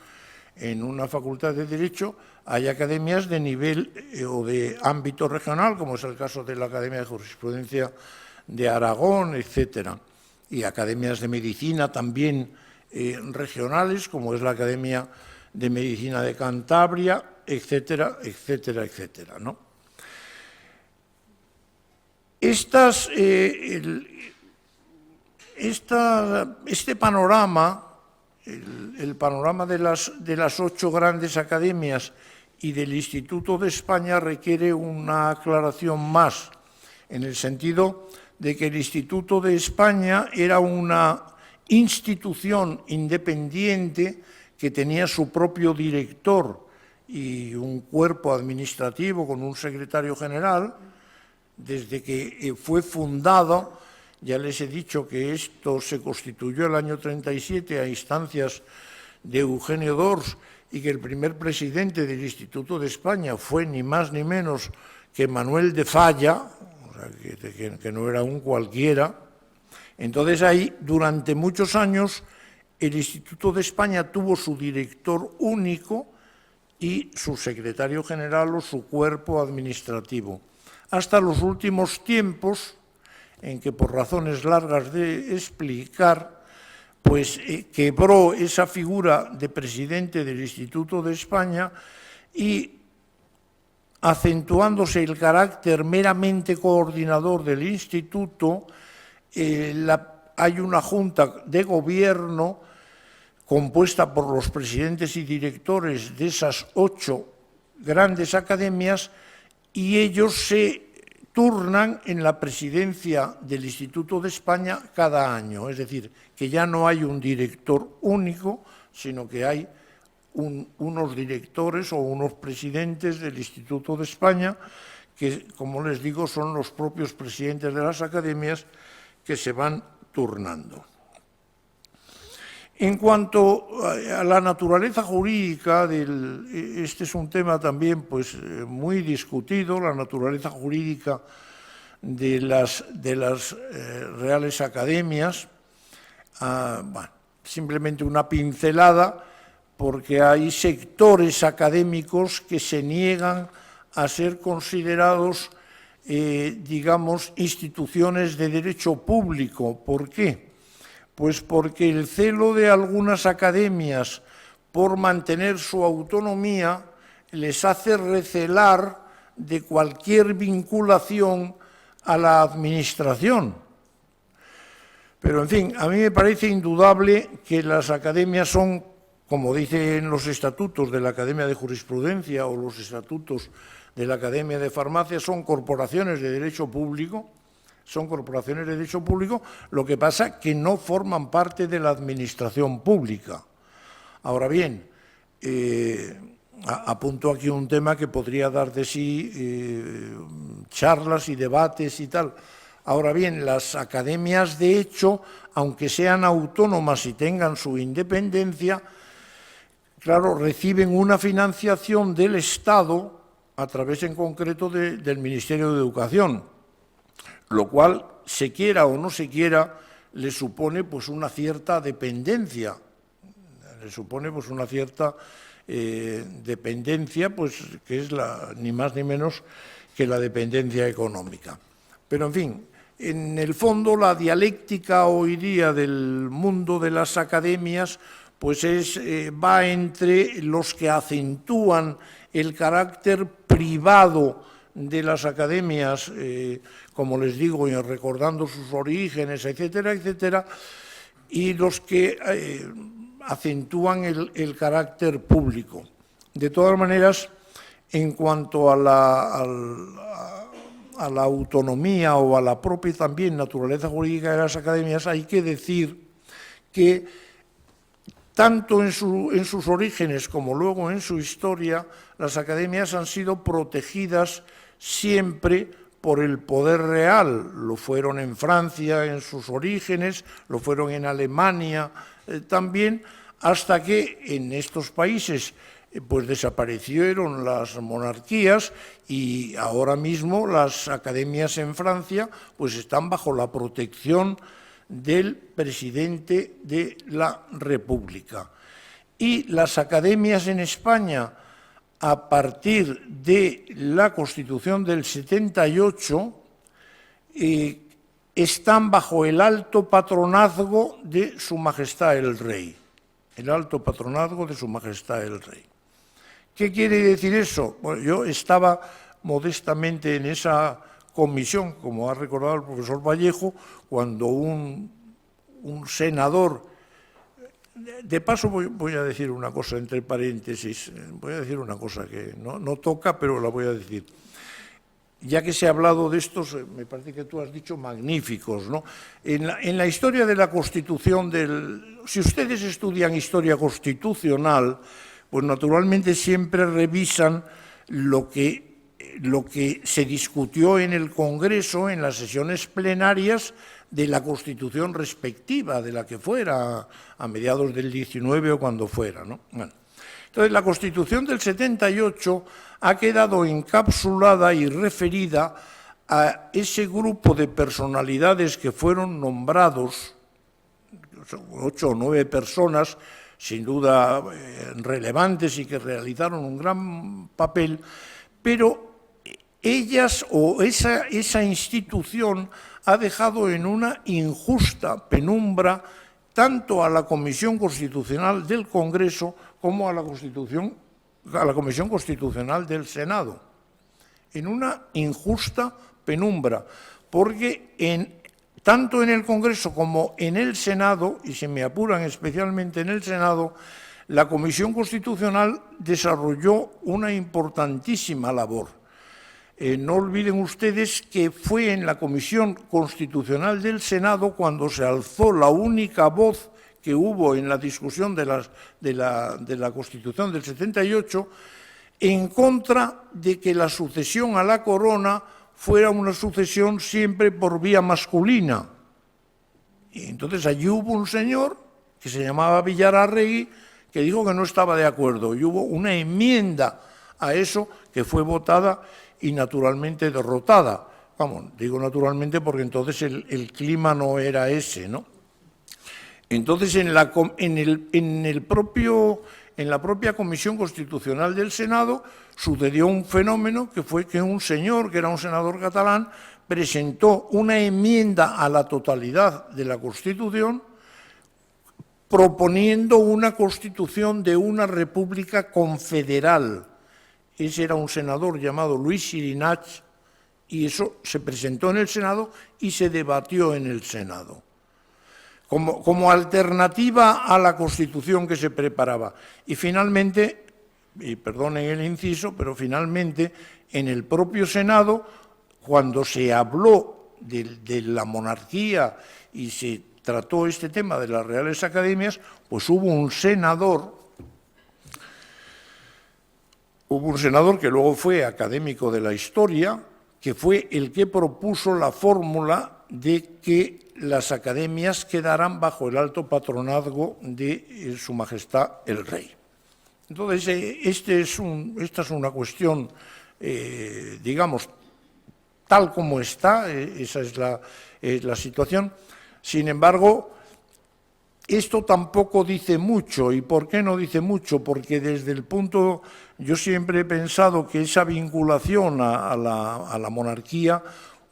en una facultad de Derecho hay academias de nivel o de ámbito regional, como es el caso de la Academia de Jurisprudencia de Aragón, etcétera, y academias de medicina también regionales, como es la Academia de Medicina de Cantabria, etcétera, etcétera, etcétera, ¿no? Este panorama, el panorama de las 8 grandes academias y del Instituto de España requiere una aclaración más, en el sentido de que el Instituto de España era una institución independiente que tenía su propio director y un cuerpo administrativo con un secretario general. Desde que fue fundado, ya les he dicho que esto se constituyó el año 37 a instancias de Eugenio d'Ors y que el primer presidente del Instituto de España fue ni más ni menos que Manuel de Falla, o sea, que no era un cualquiera. Entonces ahí, durante muchos años, el Instituto de España tuvo su director único y su secretario general o su cuerpo administrativo, hasta los últimos tiempos en que, por razones largas de explicar, pues quebró esa figura de presidente del Instituto de España y, acentuándose el carácter meramente coordinador del Instituto, hay una junta de gobierno compuesta por los presidentes y directores de esas 8 grandes academias, y ellos se turnan en la presidencia del Instituto de España cada año. Es decir, que ya no hay un director único, sino que hay unos directores o unos presidentes del Instituto de España que, como les digo, son los propios presidentes de las academias que se van turnando. En cuanto a la naturaleza jurídica, este es un tema también pues, muy discutido, la naturaleza jurídica de las reales academias. Bueno, simplemente una pincelada, porque hay sectores académicos que se niegan a ser considerados, digamos, instituciones de derecho público. ¿Por qué? Pues porque el celo de algunas academias por mantener su autonomía les hace recelar de cualquier vinculación a la administración. Pero, en fin, a mí me parece indudable que las academias son, como dicen los estatutos de la Academia de Jurisprudencia o los estatutos de la Academia de Farmacia, son corporaciones de derecho público. Son corporaciones de derecho público, lo que pasa que no forman parte de la administración pública. Ahora bien, apunto aquí un tema que podría dar de sí charlas y debates y tal. Ahora bien, las academias, de hecho, aunque sean autónomas y tengan su independencia, claro, reciben una financiación del Estado a través en concreto del Ministerio de Educación, lo cual, se quiera o no se quiera, le supone pues una cierta dependencia, pues que es ni más ni menos que la dependencia económica. Pero, en fin, en el fondo la dialéctica hoy día del mundo de las academias pues va entre los que acentúan el carácter privado de las academias, como les digo, recordando sus orígenes, etcétera, etcétera, y los que acentúan el carácter público. De todas maneras, en cuanto a la autonomía o a la propia también naturaleza jurídica de las academias, hay que decir que tanto en sus orígenes como luego en su historia, las academias han sido protegidas siempre por el poder real. Lo fueron en Francia en sus orígenes, lo fueron en Alemania también, hasta que en estos países pues desaparecieron las monarquías y ahora mismo las academias en Francia pues están bajo la protección del presidente de la República. y las academias en España, a partir de la Constitución del 78, están bajo el alto patronazgo de Su Majestad el Rey. El alto patronazgo de Su Majestad el Rey. ¿Qué quiere decir eso? Bueno, yo estaba modestamente en esa comisión, como ha recordado el profesor Vallejo, cuando un senador... De paso voy a decir una cosa entre paréntesis, voy a decir una cosa que no toca, pero la voy a decir. Ya que se ha hablado de estos, me parece que tú has dicho magníficos, ¿no? En la historia de la Constitución si ustedes estudian historia constitucional, pues naturalmente siempre revisan lo que se discutió en el Congreso, en las sesiones plenarias de la Constitución respectiva, de la que fuera, a mediados del 19 o cuando fuera, ¿no? Bueno, entonces, la Constitución del 78 ha quedado encapsulada y referida a ese grupo de personalidades que fueron nombrados, 8 o 9 personas, sin duda relevantes y que realizaron un gran papel, pero ellas o esa institución ha dejado en una injusta penumbra tanto a la Comisión Constitucional del Congreso como a la Comisión Constitucional del Senado. En una injusta penumbra, porque tanto en el Congreso como en el Senado, y se me apuran especialmente en el Senado, la Comisión Constitucional desarrolló una importantísima labor. No olviden ustedes que fue en la Comisión Constitucional del Senado cuando se alzó la única voz que hubo en la discusión de la Constitución del 78 en contra de que la sucesión a la corona fuera una sucesión siempre por vía masculina. Y entonces allí hubo un señor que se llamaba Villararregui que dijo que no estaba de acuerdo y hubo una enmienda a eso que fue votada y naturalmente derrotada. Vamos, digo naturalmente porque entonces el clima no era ese, ¿no? Entonces, en la propia Comisión Constitucional del Senado sucedió un fenómeno que fue que un señor, que era un senador catalán, presentó una enmienda a la totalidad de la Constitución proponiendo una constitución de una república confederal. Ese era un senador llamado Luis Xirinach y eso se presentó en el Senado y se debatió en el Senado. Como alternativa a la Constitución que se preparaba. Y finalmente, y perdonen el inciso, pero finalmente en el propio Senado, cuando se habló de la monarquía y se trató este tema de las Reales Academias, pues hubo un senador que luego fue académico de la historia, que fue el que propuso la fórmula de que las academias quedaran bajo el alto patronazgo de Su Majestad el Rey. Entonces, esta es una cuestión, digamos, tal como está, esa es la situación. Sin embargo, esto tampoco dice mucho. ¿Y por qué no dice mucho? Porque desde el punto, yo siempre he pensado que esa vinculación a la monarquía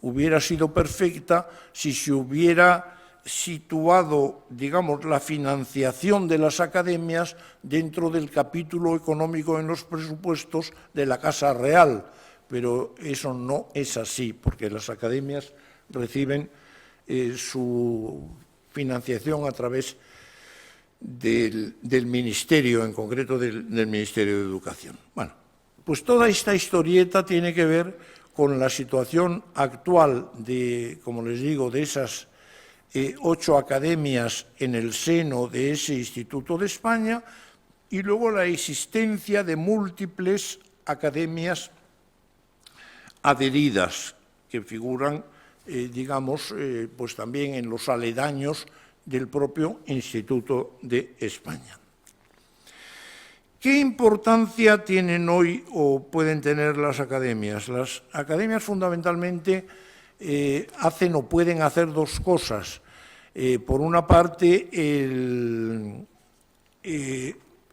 hubiera sido perfecta si se hubiera situado, digamos, la financiación de las academias dentro del capítulo económico en los presupuestos de la Casa Real. Pero eso no es así, porque las academias reciben su financiación a través del Ministerio, en concreto del Ministerio de Educación. Bueno, pues toda esta historieta tiene que ver con la situación actual de, como les digo, de esas 8 academias en el seno de ese Instituto de España y luego la existencia de múltiples academias adheridas que figuran, digamos, pues también en los aledaños del propio Instituto de España. ¿Qué importancia tienen hoy o pueden tener las academias? Las academias fundamentalmente hacen o pueden hacer dos cosas. Por una parte,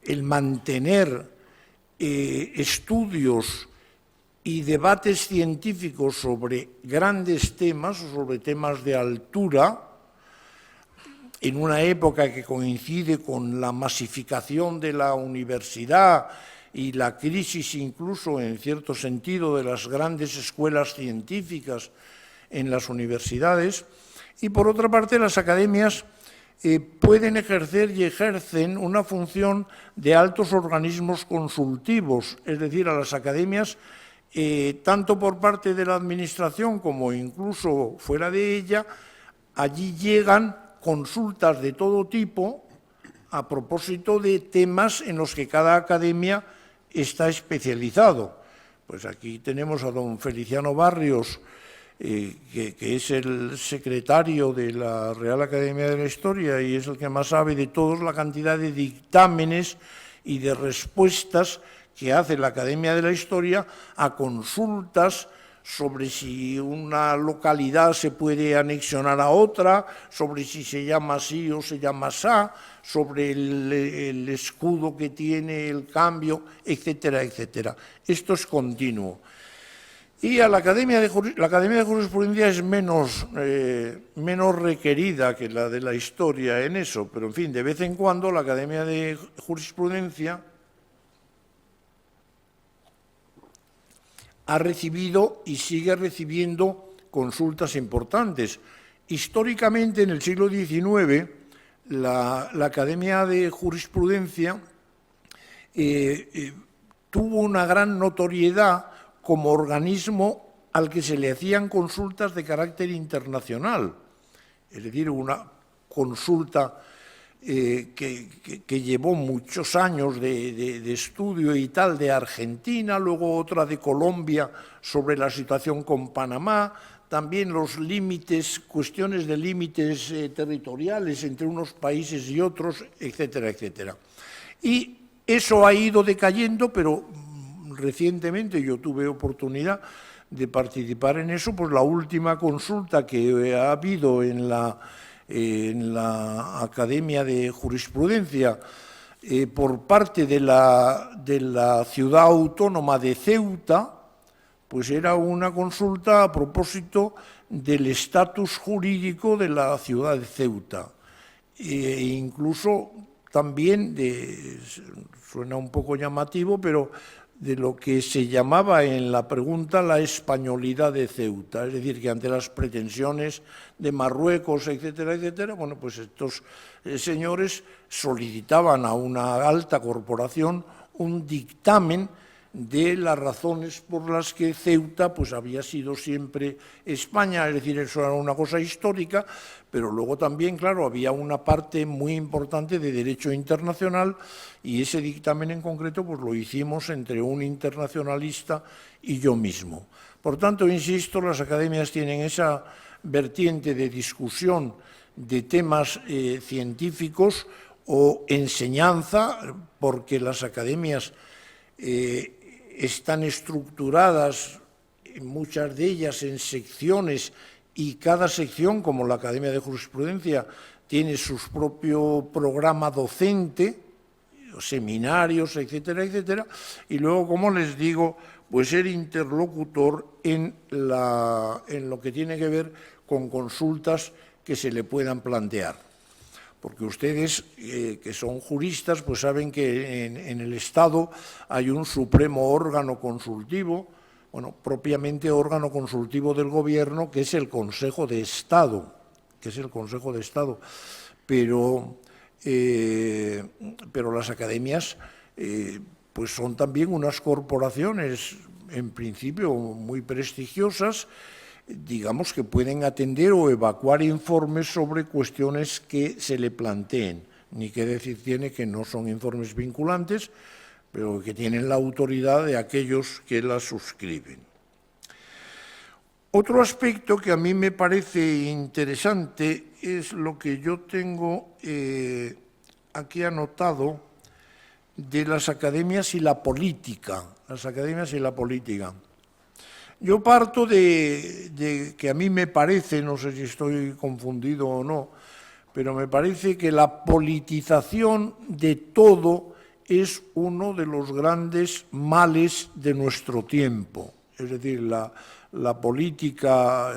el mantener estudios y debates científicos sobre grandes temas, o sobre temas de altura, en una época que coincide con la masificación de la universidad y la crisis incluso, en cierto sentido, de las grandes escuelas científicas en las universidades. Y por otra parte, las academias pueden ejercer y ejercen una función de altos organismos consultivos, es decir, a las academias, tanto por parte de la administración como incluso fuera de ella, allí llegan consultas de todo tipo a propósito de temas en los que cada academia está especializado. Pues aquí tenemos a don Feliciano Barrios, que es el secretario de la Real Academia de la Historia y es el que más sabe de todos la cantidad de dictámenes y de respuestas que hace la Academia de la Historia a consultas sobre si una localidad se puede anexionar a otra, sobre si se llama así o se llama asá, sobre el escudo que tiene el cambio, etcétera, etcétera. Esto es continuo. Y a la Academia de Jurisprudencia es menos requerida que la de la Historia en eso, pero en fin, de vez en cuando la Academia de Jurisprudencia ha recibido y sigue recibiendo consultas importantes. Históricamente, en el siglo XIX, la Academia de Jurisprudencia tuvo una gran notoriedad como organismo al que se le hacían consultas de carácter internacional. Es decir, una consulta que llevó muchos años de estudio y tal de Argentina, luego otra de Colombia sobre la situación con Panamá, también los límites, cuestiones de límites territoriales entre unos países y otros, etcétera, etcétera. Y eso ha ido decayendo, pero recientemente yo tuve oportunidad de participar en eso, pues la última consulta que ha habido en la Academia de Jurisprudencia por parte de la ciudad autónoma de Ceuta, pues era una consulta a propósito del estatus jurídico de la ciudad de Ceuta. E incluso también, suena un poco llamativo, pero de lo que se llamaba en la pregunta la españolidad de Ceuta, es decir, que ante las pretensiones de Marruecos, etcétera, etcétera, bueno, pues estos señores solicitaban a una alta corporación un dictamen de las razones por las que Ceuta pues había sido siempre España, es decir, eso era una cosa histórica, pero luego también, claro, había una parte muy importante de derecho internacional y ese dictamen en concreto pues lo hicimos entre un internacionalista y yo mismo. Por tanto, insisto, las academias tienen esa vertiente de discusión de temas científicos o enseñanza, porque las academias están estructuradas, muchas de ellas en secciones, y cada sección, como la Academia de Jurisprudencia, tiene su propio programa docente, seminarios, etcétera, etcétera, y luego, como les digo, pues ser interlocutor en lo que tiene que ver con consultas que se le puedan plantear. Porque ustedes, que son juristas, pues saben que en el Estado hay un supremo órgano consultivo, bueno, propiamente órgano consultivo del Gobierno, que es el Consejo de Estado, pero las academias pues son también unas corporaciones, en principio, muy prestigiosas, digamos que pueden atender o evacuar informes sobre cuestiones que se le planteen. Ni que decir tiene que no son informes vinculantes, pero que tienen la autoridad de aquellos que las suscriben. Otro aspecto que a mí me parece interesante es lo que yo tengo aquí anotado de las academias y la política. Las academias y la política. Yo parto de que a mí me parece, no sé si estoy confundido o no, pero me parece que la politización de todo es uno de los grandes males de nuestro tiempo. Es decir, la política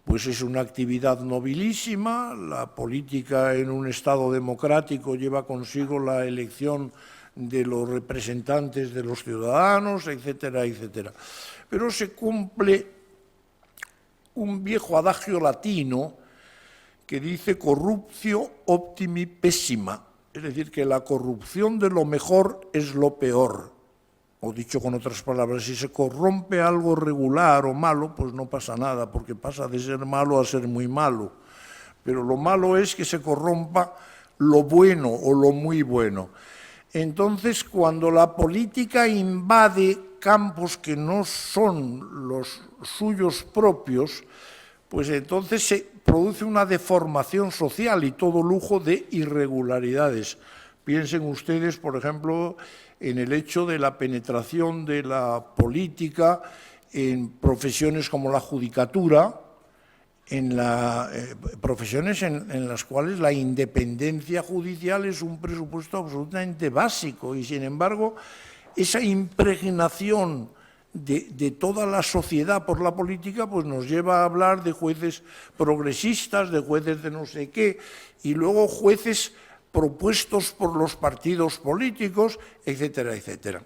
pues es una actividad nobilísima, la política en un Estado democrático lleva consigo la elección de los representantes de los ciudadanos, etcétera, etcétera. Pero se cumple un viejo adagio latino que dice corruptio optimi pessima, es decir, que la corrupción de lo mejor es lo peor. O dicho con otras palabras, si se corrompe algo regular o malo, pues no pasa nada, porque pasa de ser malo a ser muy malo. Pero lo malo es que se corrompa lo bueno o lo muy bueno. Entonces, cuando la política invade campos que no son los suyos propios, pues entonces se produce una deformación social y todo lujo de irregularidades. Piensen ustedes, por ejemplo, en el hecho de la penetración de la política en profesiones como la judicatura, en profesiones en las cuales la independencia judicial es un presupuesto absolutamente básico y, sin embargo, esa impregnación de toda la sociedad por la política pues nos lleva a hablar de jueces progresistas, de jueces de no sé qué, y luego jueces propuestos por los partidos políticos, etcétera, etcétera.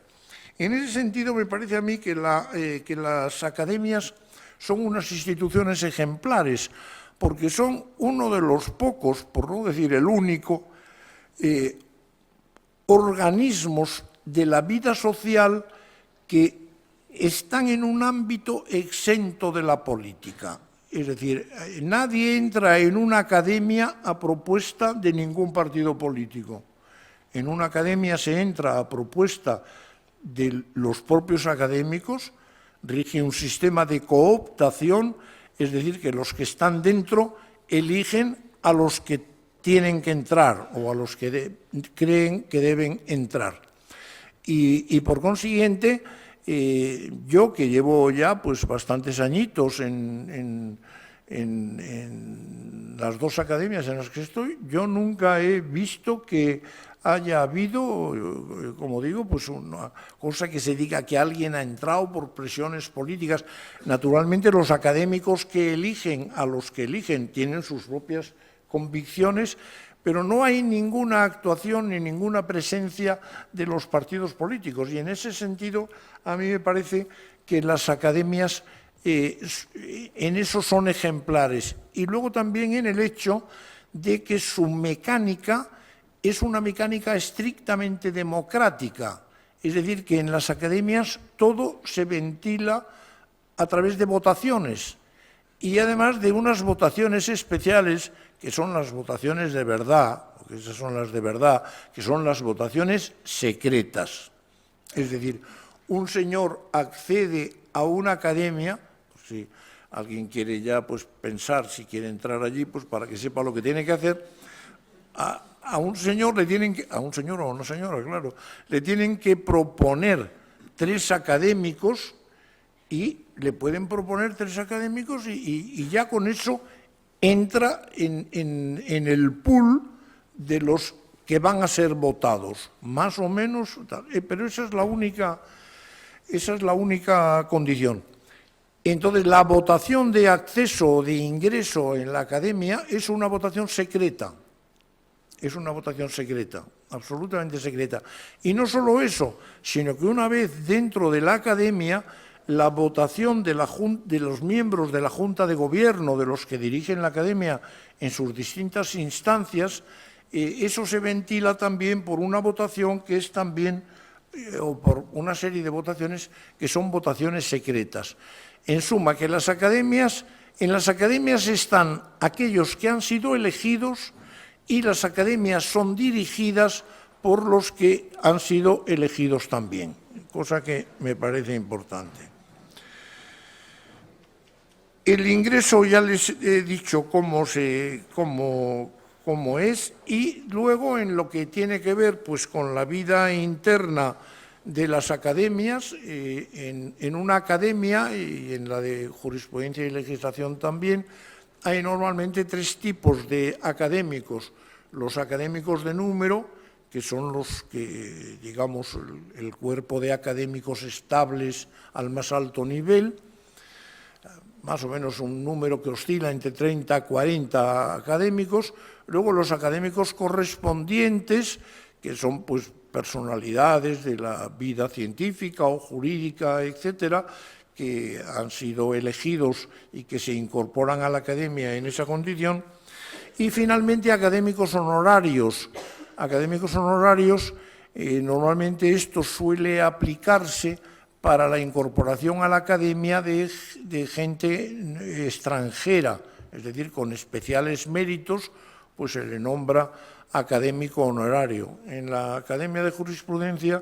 En ese sentido, me parece a mí que las academias son unas instituciones ejemplares, porque son uno de los pocos, por no decir el único, organismos de la vida social que están en un ámbito exento de la política. Es decir, nadie entra en una academia a propuesta de ningún partido político. En una academia se entra a propuesta de los propios académicos, rige un sistema de cooptación, es decir, que los que están dentro eligen a los que tienen que entrar o a los que creen que deben entrar. Y por consiguiente, yo que llevo ya pues bastantes añitos en las dos academias en las que estoy, yo nunca he visto que haya habido, como digo, pues una cosa que se diga que alguien ha entrado por presiones políticas. Naturalmente, los académicos que eligen a los que eligen tienen sus propias convicciones, pero no hay ninguna actuación ni ninguna presencia de los partidos políticos. Y en ese sentido, a mí me parece que las academias en eso son ejemplares. Y luego también en el hecho de que su mecánica es una mecánica estrictamente democrática. Es decir, que en las academias todo se ventila a través de votaciones y además de unas votaciones especiales que son las votaciones de verdad, porque esas son las de verdad, que son las votaciones secretas. Es decir, un señor accede a una academia, pues si alguien quiere ya pues pensar si quiere entrar allí, pues para que sepa lo que tiene que hacer, a un señor le tienen que, a un señor o a una señora, claro, le tienen que proponer 3 académicos y le pueden proponer 3 académicos y ya con eso entra en el pool de los que van a ser votados, más o menos, pero esa es la única condición. Entonces, la votación de acceso o de ingreso en la academia es una votación secreta. Es una votación secreta, absolutamente secreta. Y no solo eso, sino que una vez dentro de la academia, la votación de los miembros de la Junta de Gobierno, de los que dirigen la academia en sus distintas instancias, eso se ventila también por una votación que es también, o por una serie de votaciones que son votaciones secretas. En suma, que en las academias están aquellos que han sido elegidos y las academias son dirigidas por los que han sido elegidos también, cosa que me parece importante. El ingreso ya les he dicho cómo es, y luego en lo que tiene que ver pues, con la vida interna de las academias, en una academia y en la de jurisprudencia y legislación también, hay normalmente 3 tipos de académicos. Los académicos de número, que son los que, digamos, el cuerpo de académicos estables al más alto nivel, más o menos un número que oscila entre 30 a 40 académicos. Luego los académicos correspondientes, que son pues personalidades de la vida científica o jurídica, etcétera, que han sido elegidos y que se incorporan a la academia en esa condición. Y finalmente académicos honorarios. Académicos honorarios, normalmente esto suele aplicarse para la incorporación a la academia de gente extranjera, es decir, con especiales méritos, pues se le nombra académico honorario. En la Academia de Jurisprudencia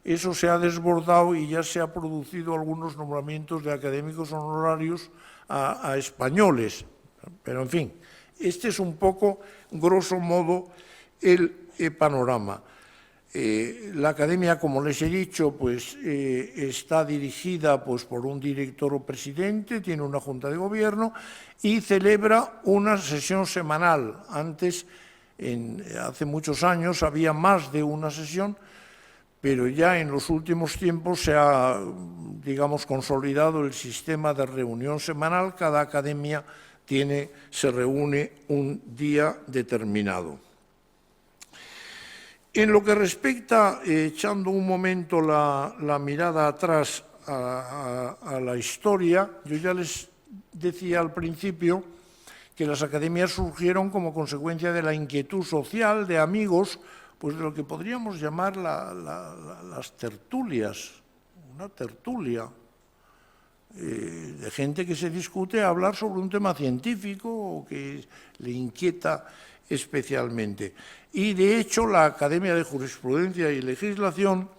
eso se ha desbordado y ya se ha producido algunos nombramientos de académicos honorarios a españoles. Pero, en fin, este es un poco, grosso modo, el panorama. La academia, como les he dicho, pues está dirigida pues, por un director o presidente, tiene una junta de gobierno y celebra una sesión semanal. Antes, hace muchos años, había más de una sesión, pero ya en los últimos tiempos se ha, digamos, consolidado el sistema de reunión semanal. Cada academia se reúne un día determinado. En lo que respecta, echando un momento la mirada atrás a la historia, yo ya les decía al principio que las academias surgieron como consecuencia de la inquietud social de amigos, pues de lo que podríamos llamar las tertulias, una tertulia de gente que se discute a hablar sobre un tema científico o que le inquieta especialmente. Y, de hecho, la Academia de Jurisprudencia y Legislación,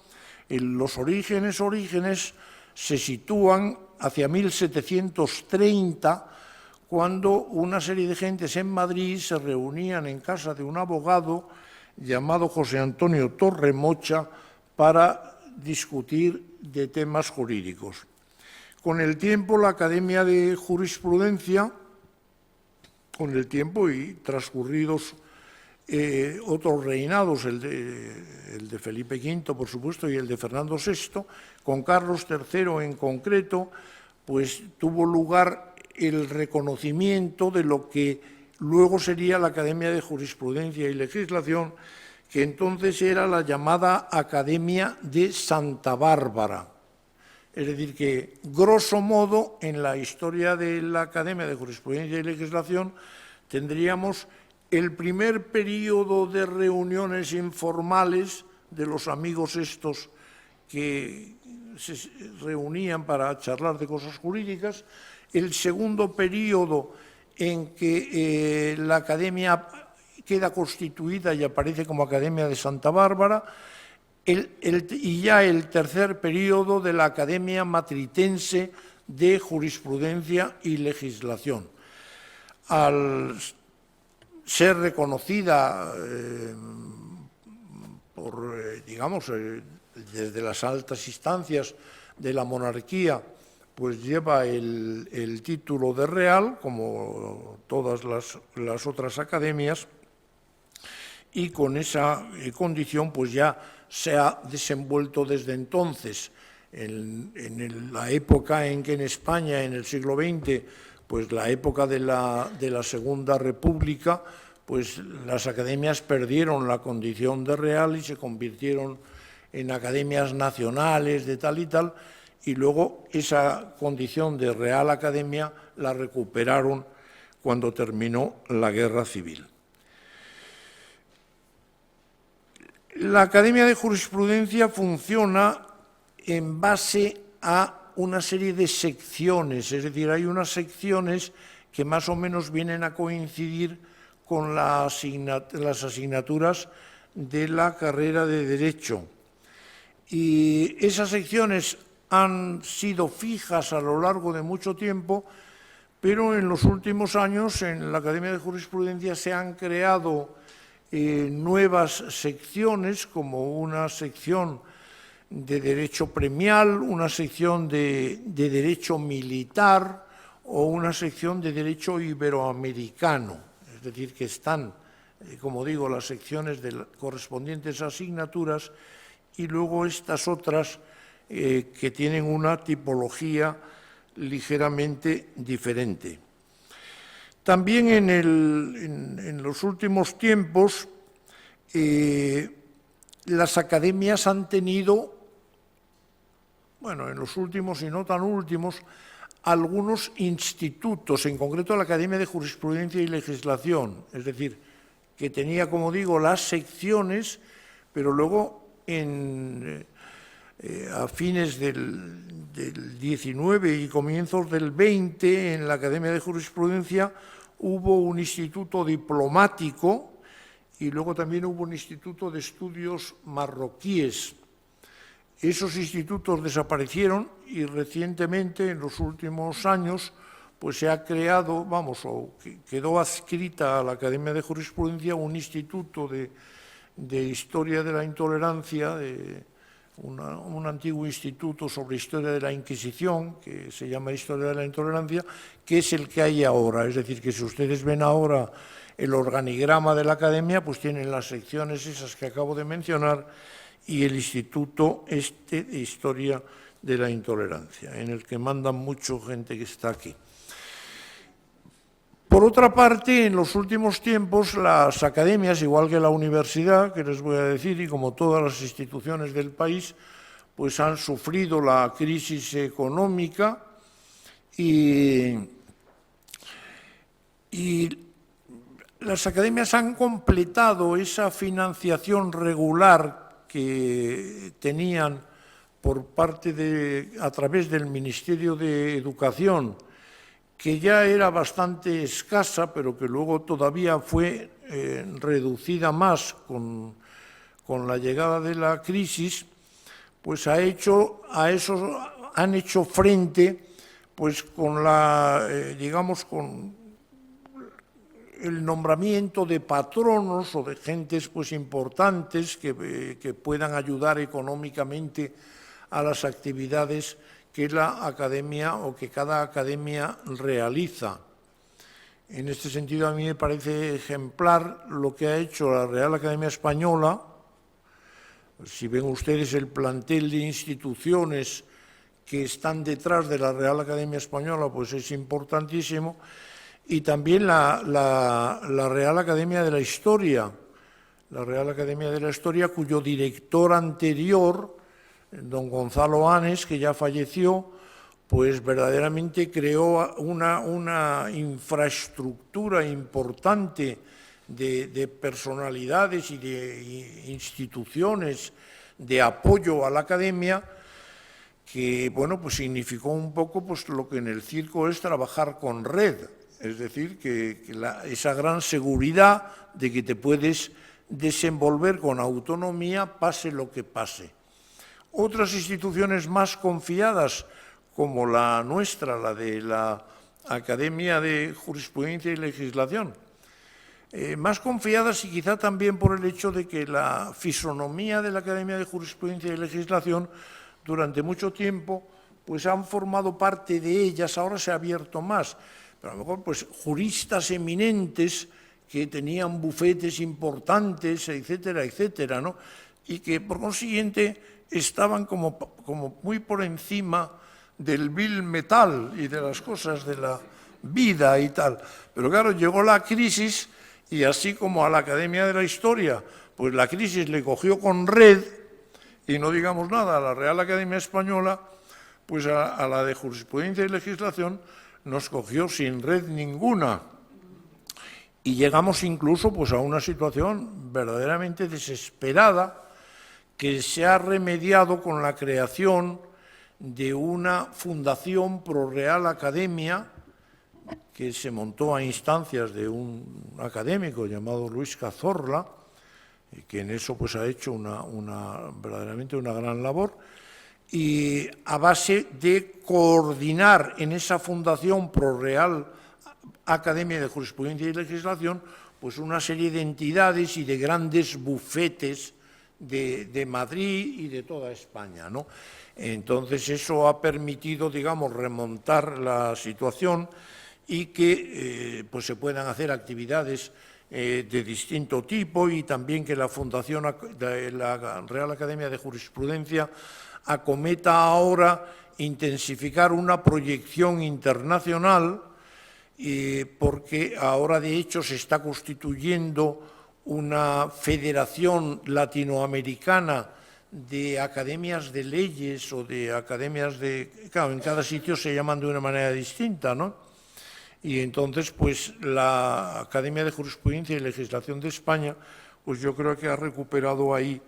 los orígenes se sitúan hacia 1730, cuando una serie de gentes en Madrid se reunían en casa de un abogado llamado José Antonio Torremocha para discutir de temas jurídicos. Con el tiempo, la Academia de Jurisprudencia, con el tiempo y transcurridos otros reinados, el de Felipe V, por supuesto, y el de Fernando VI, con Carlos III en concreto, pues tuvo lugar el reconocimiento de lo que luego sería la Academia de Jurisprudencia y Legislación, que entonces era la llamada Academia de Santa Bárbara. Es decir, que, grosso modo, en la historia de la Academia de Jurisprudencia y Legislación tendríamos el primer período de reuniones informales de los amigos estos que se reunían para charlar de cosas jurídicas, el segundo período en que la Academia queda constituida y aparece como Academia de Santa Bárbara, y ya el tercer período de la Academia Matritense de Jurisprudencia y Legislación. Al ser reconocida desde las altas instancias de la monarquía, pues lleva el título de real, como todas las otras academias, y con esa condición pues ya se ha desenvuelto desde entonces. En la época en que en España, en el siglo XX, pues la época de la Segunda República, pues las academias perdieron la condición de real y se convirtieron en academias nacionales de tal y tal, y luego esa condición de Real Academia la recuperaron cuando terminó la Guerra Civil. La Academia de Jurisprudencia funciona en base a una serie de secciones, es decir, hay unas secciones que más o menos vienen a coincidir con las asignaturas de la carrera de Derecho. Y esas secciones han sido fijas a lo largo de mucho tiempo, pero en los últimos años en la Academia de Jurisprudencia se han creado nuevas secciones, como una sección de Derecho Premial, una sección de Derecho Militar o una sección de Derecho Iberoamericano, es decir, que están como digo, las secciones correspondientes a asignaturas y luego estas otras que tienen una tipología ligeramente diferente. También en los últimos tiempos las academias han tenido, bueno, en los últimos y no tan últimos, algunos institutos, en concreto la Academia de Jurisprudencia y Legislación, es decir, que tenía, como digo, las secciones, pero luego a fines del 19 y comienzos del 20, en la Academia de Jurisprudencia hubo un instituto diplomático y luego también hubo un instituto de estudios marroquíes. Esos institutos desaparecieron y recientemente, en los últimos años, pues se ha creado, quedó adscrita a la Academia de Jurisprudencia un instituto de historia de la intolerancia, un antiguo instituto sobre historia de la Inquisición, que se llama Historia de la Intolerancia, que es el que hay ahora. Es decir, que si ustedes ven ahora el organigrama de la Academia, pues tienen las secciones esas que acabo de mencionar y el Instituto de Historia de la Intolerancia, en el que mandan mucha gente que está aquí. Por otra parte, en los últimos tiempos, las academias, igual que la universidad, que les voy a decir, y como todas las instituciones del país, pues han sufrido la crisis económica y las academias han completado esa financiación regular que tenían a través del Ministerio de Educación, que ya era bastante escasa, pero que luego todavía fue reducida más con la llegada de la crisis, pues han hecho frente pues con con el nombramiento de patronos o de gentes pues importantes que puedan ayudar económicamente a las actividades que la academia o que cada academia realiza. En este sentido, a mí me parece ejemplar lo que ha hecho la Real Academia Española. Si ven ustedes el plantel de instituciones que están detrás de la Real Academia Española, pues es importantísimo. Y también la Real Academia de la Historia. La Real Academia de la Historia, cuyo director anterior, don Gonzalo Anes, que ya falleció, pues verdaderamente creó una infraestructura importante de personalidades y de instituciones de apoyo a la academia, que bueno, pues significó un poco pues lo que en el circo es trabajar con red, es decir, esa gran seguridad de que te puedes desenvolver con autonomía pase lo que pase. Otras instituciones más confiadas, como la nuestra, la de la Academia de Jurisprudencia y Legislación, más confiadas y quizá también por el hecho de que la fisonomía de la Academia de Jurisprudencia y Legislación durante mucho tiempo pues han formado parte de ellas, ahora se ha abierto más, pero a lo mejor pues juristas eminentes que tenían bufetes importantes, etcétera, etcétera, ¿no? Y que por consiguiente estaban como muy por encima del vil metal y de las cosas de la vida y tal. Pero claro, llegó la crisis y así como a la Academia de la Historia, pues la crisis le cogió con red, y no digamos nada, a la Real Academia Española, pues a la de Jurisprudencia y Legislación nos cogió sin red ninguna. Y llegamos incluso pues a una situación verdaderamente desesperada, que se ha remediado con la creación de una fundación pro Real Academia que se montó a instancias de un académico llamado Luis Cazorla, que en eso pues ha hecho verdaderamente una gran labor, y a base de coordinar en esa fundación pro Real Academia de Jurisprudencia y Legislación pues una serie de entidades y de grandes bufetes de Madrid y de toda España, ¿no? Entonces eso ha permitido, digamos, remontar la situación y que pues se puedan hacer actividades de distinto tipo, y también que la Fundación de la Real Academia de Jurisprudencia acometa ahora intensificar una proyección internacional, porque ahora de hecho se está constituyendo una federación latinoamericana de academias de leyes o de academias de... Claro, en cada sitio se llaman de una manera distinta, ¿no? Y entonces, pues, la Academia de Jurisprudencia y Legislación de España, pues yo creo que ha recuperado ahí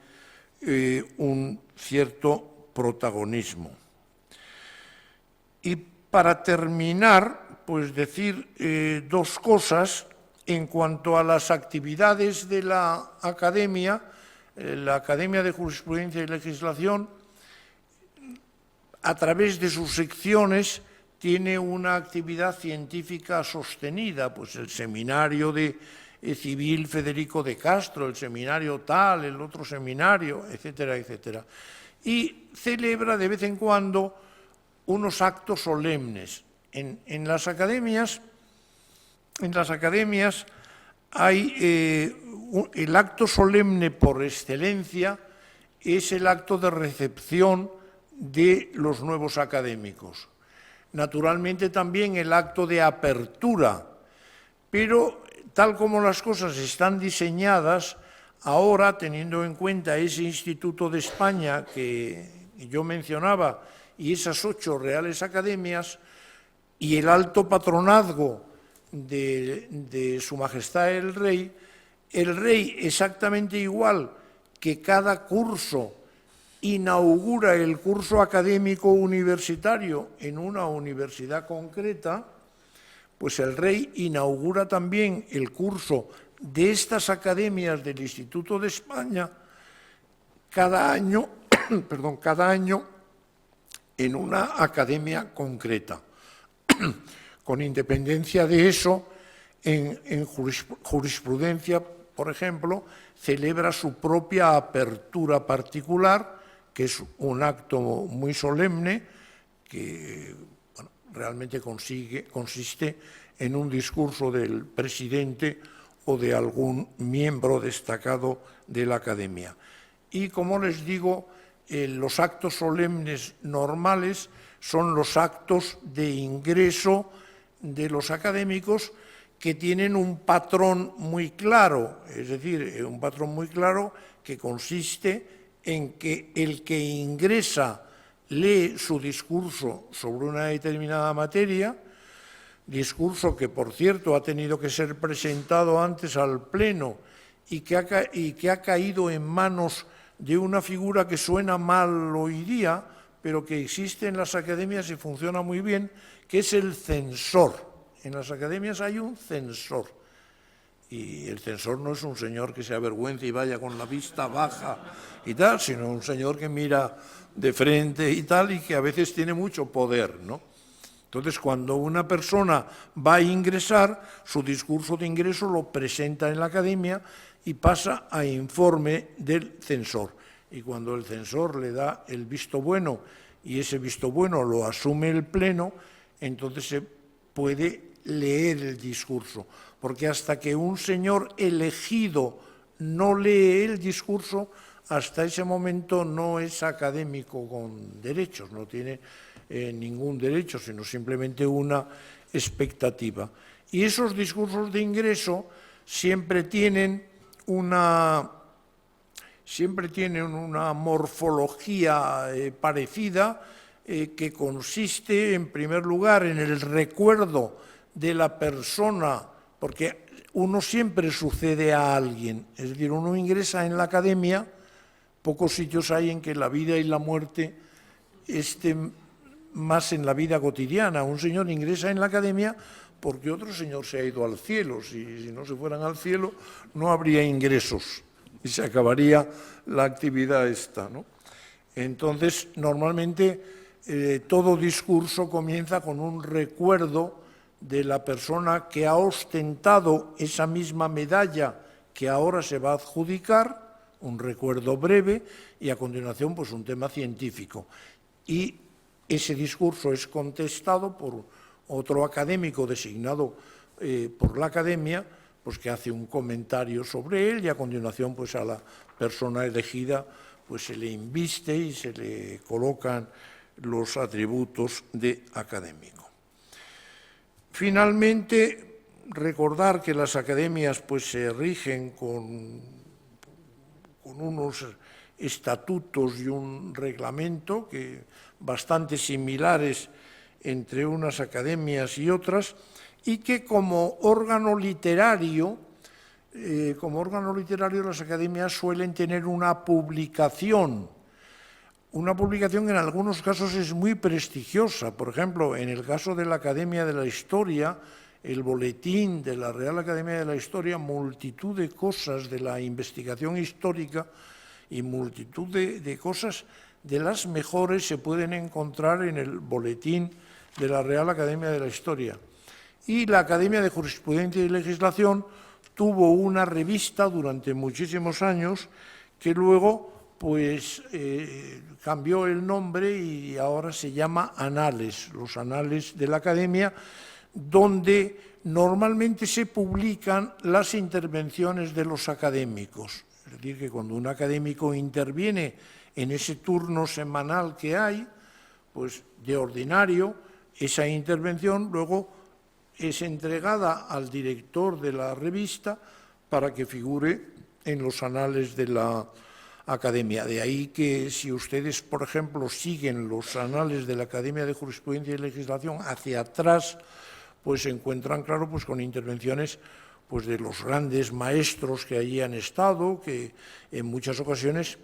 un cierto protagonismo. Y para terminar, pues decir dos cosas en cuanto a las actividades de la Academia. La Academia de Jurisprudencia y Legislación, a través de sus secciones, tiene una actividad científica sostenida, pues el seminario de civil Federico de Castro, el seminario tal, el otro seminario, etcétera, etcétera. Y celebra de vez en cuando unos actos solemnes. En las academias hay el acto solemne por excelencia, es el acto de recepción de los nuevos académicos. Naturalmente también el acto de apertura, pero tal como las cosas están diseñadas, ahora, teniendo en cuenta ese Instituto de España que yo mencionaba y esas 8 reales academias y el alto patronazgo de Su Majestad el Rey exactamente igual que cada curso inaugura el curso académico universitario en una universidad concreta, pues el Rey inaugura también el curso de estas academias del Instituto de España cada año, cada año en una academia concreta. Con independencia de eso, en jurisprudencia, por ejemplo, celebra su propia apertura particular, que es un acto muy solemne, que bueno, realmente consiste en un discurso del presidente o de algún miembro destacado de la Academia. Y, como les digo, los actos solemnes normales son los actos de ingreso de los académicos, que tienen un patrón muy claro, es decir, un patrón muy claro que consiste en que el que ingresa lee su discurso sobre una determinada materia, discurso que, por cierto, ha tenido que ser presentado antes al Pleno y que ha caído en manos de una figura que suena mal hoy día, pero que existe en las academias y funciona muy bien, que es el censor. En las academias hay un censor, y el censor no es un señor que se avergüence y vaya con la vista baja y tal, sino un señor que mira de frente y tal, y que a veces tiene mucho poder, ¿no? Entonces, cuando una persona va a ingresar, su discurso de ingreso lo presenta en la academia y pasa a informe del censor. Y cuando el censor le da el visto bueno y ese visto bueno lo asume el Pleno, entonces se puede leer el discurso, porque hasta que un señor elegido no lee el discurso, hasta ese momento no es académico con derechos, no tiene ningún derecho, sino simplemente una expectativa. Y esos discursos de ingreso siempre tienen una morfología parecida, que consiste, en primer lugar, en el recuerdo de la persona, porque uno siempre sucede a alguien, es decir, uno ingresa en la academia, pocos sitios hay en que la vida y la muerte estén más en la vida cotidiana. Un señor ingresa en la academia porque otro señor se ha ido al cielo. Si no se fueran al cielo, no habría ingresos y se acabaría la actividad esta, ¿no? Entonces, normalmente, todo discurso comienza con un recuerdo de la persona que ha ostentado esa misma medalla que ahora se va a adjudicar, un recuerdo breve, y a continuación pues un tema científico. Y ese discurso es contestado por otro académico designado por la academia pues que hace un comentario sobre él y a continuación pues a la persona elegida pues se le inviste y se le colocan los atributos de académico. Finalmente, recordar que las academias pues se rigen con unos estatutos y un reglamento que bastante similares entre unas academias y otras, y que como órgano literario las academias suelen tener una publicación que en algunos casos es muy prestigiosa. Por ejemplo, en el caso de la Academia de la Historia, el boletín de la Real Academia de la Historia, multitud de cosas de la investigación histórica y multitud de cosas de las mejores se pueden encontrar en el boletín de la Real Academia de la Historia. Y la Academia de Jurisprudencia y Legislación tuvo una revista durante muchísimos años que luego pues cambió el nombre y ahora se llama Anales, los Anales de la Academia, donde normalmente se publican las intervenciones de los académicos. Es decir, que cuando un académico interviene en ese turno semanal que hay, pues de ordinario, esa intervención luego es entregada al director de la revista para que figure en los anales de la Academia. De ahí que si ustedes, por ejemplo, siguen los anales de la Academia de Jurisprudencia y Legislación hacia atrás, pues se encuentran, claro, pues con intervenciones pues de los grandes maestros que allí han estado, que en muchas ocasiones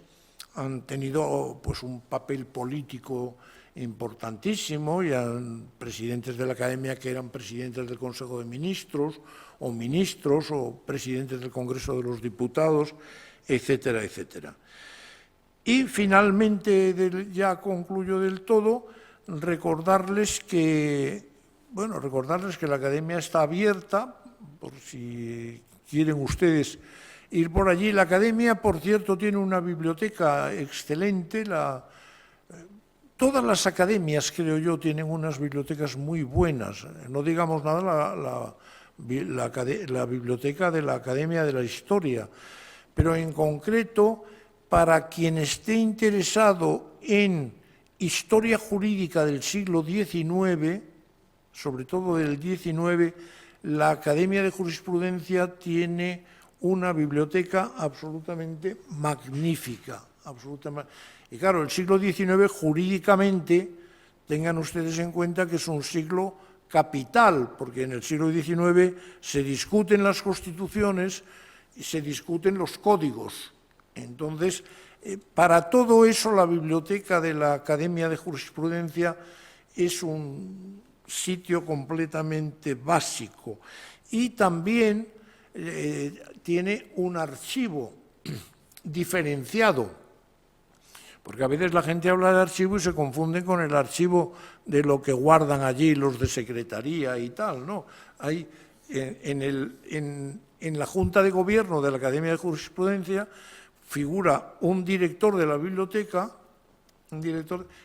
han tenido pues un papel político importantísimo, y han presidentes de la Academia que eran presidentes del Consejo de Ministros o presidentes del Congreso de los Diputados, etcétera, etcétera. Y finalmente, ya concluyo del todo, recordarles que la Academia está abierta, por si quieren ustedes ir por allí. La Academia, por cierto, tiene una biblioteca excelente. Todas las academias, creo yo, tienen unas bibliotecas muy buenas. No digamos nada la biblioteca de la Academia de la Historia, pero en concreto, para quien esté interesado en historia jurídica del siglo XIX, sobre todo del XIX, la Academia de Jurisprudencia tiene una biblioteca absolutamente magnífica. Y claro, el siglo XIX jurídicamente, tengan ustedes en cuenta que es un siglo capital, porque en el siglo XIX se discuten las constituciones y se discuten los códigos. Entonces, para todo eso, la biblioteca de la Academia de Jurisprudencia es un sitio completamente básico. Y también tiene un archivo diferenciado, porque a veces la gente habla de archivo y se confunde con el archivo de lo que guardan allí los de secretaría y tal, ¿no? Hay en la Junta de Gobierno de la Academia de Jurisprudencia figura un director de la biblioteca,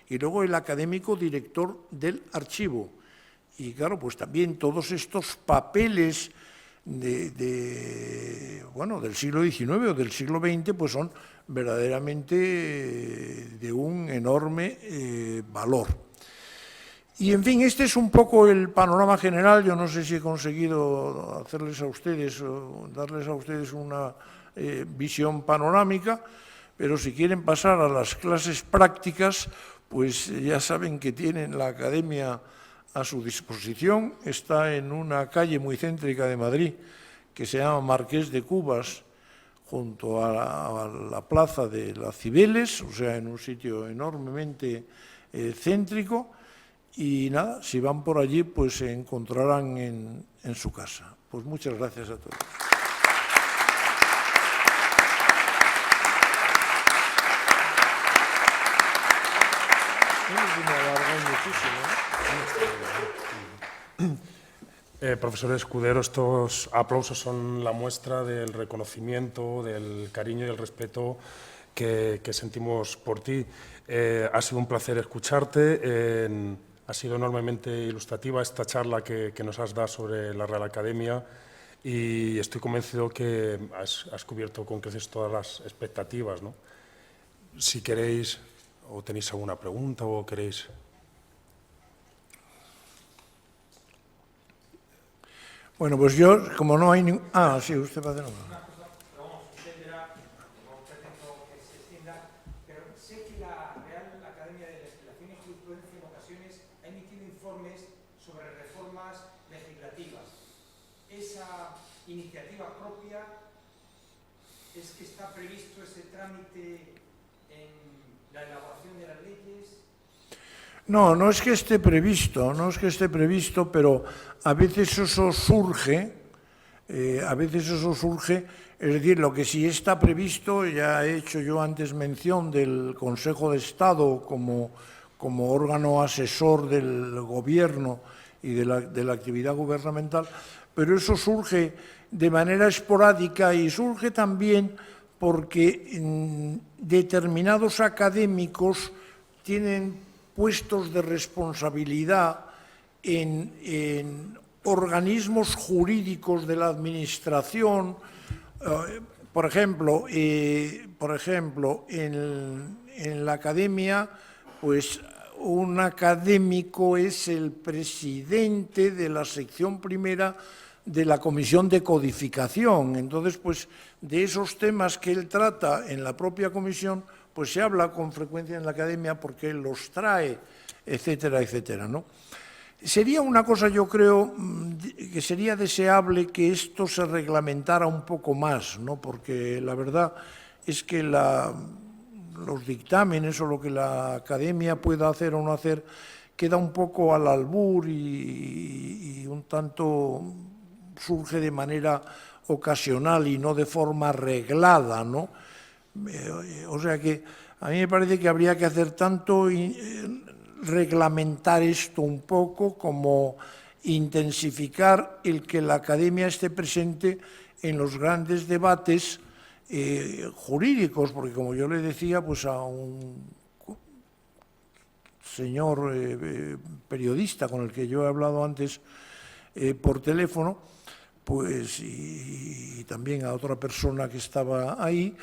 y luego el académico director del archivo. Y claro, pues también todos estos papeles del siglo XIX o del siglo XX pues son verdaderamente de un enorme valor. Y en fin, este es un poco el panorama general. Yo no sé si he conseguido darles a ustedes una visión panorámica, pero si quieren pasar a las clases prácticas, pues ya saben que tienen la Academia a su disposición. Está en una calle muy céntrica de Madrid que se llama Marqués de Cubas, junto a la plaza de las Cibeles, o sea, en un sitio enormemente céntrico. Y nada, si van por allí, pues se encontrarán en su casa. Pues muchas gracias a todos. Profesor Escudero, estos aplausos son la muestra del reconocimiento, del cariño y el respeto que sentimos por ti. Ha sido un placer escucharte. Ha sido enormemente ilustrativa esta charla que nos has dado sobre la Real Academia y estoy convencido que has cubierto con creces todas las expectativas, ¿no? Si queréis o tenéis alguna pregunta o queréis... Bueno, pues yo, como no hay ningún... Ah, sí, usted va a hacer una. Sé que la Real Academia de Legislación y Jurisprudencia en ocasiones ha emitido informes sobre reformas legislativas. Esa iniciativa propia es que está previsto ese trámite en la elaboración de las leyes. No, no es que esté previsto, pero a veces eso surge, es decir, lo que sí está previsto, ya he hecho yo antes mención del Consejo de Estado como órgano asesor del Gobierno y de la actividad gubernamental, pero eso surge de manera esporádica y surge también porque determinados académicos tienen puestos de responsabilidad en organismos jurídicos de la Administración. Por ejemplo, en la Academia, pues un académico es el presidente de la sección primera de la Comisión de Codificación. Entonces, pues de esos temas que él trata en la propia comisión, pues se habla con frecuencia en la Academia porque él los trae, etcétera, etcétera, ¿no? Sería una cosa, yo creo, que sería deseable que esto se reglamentara un poco más, ¿no? Porque la verdad es que los dictámenes o lo que la Academia pueda hacer o no hacer queda un poco al albur y un tanto surge de manera ocasional y no de forma reglada, ¿no? O sea que a mí me parece que habría que hacer tanto reglamentar esto un poco como intensificar el que la Academia esté presente en los grandes debates jurídicos, porque como yo le decía pues a un señor periodista con el que yo he hablado antes por teléfono, pues y también a otra persona que estaba ahí,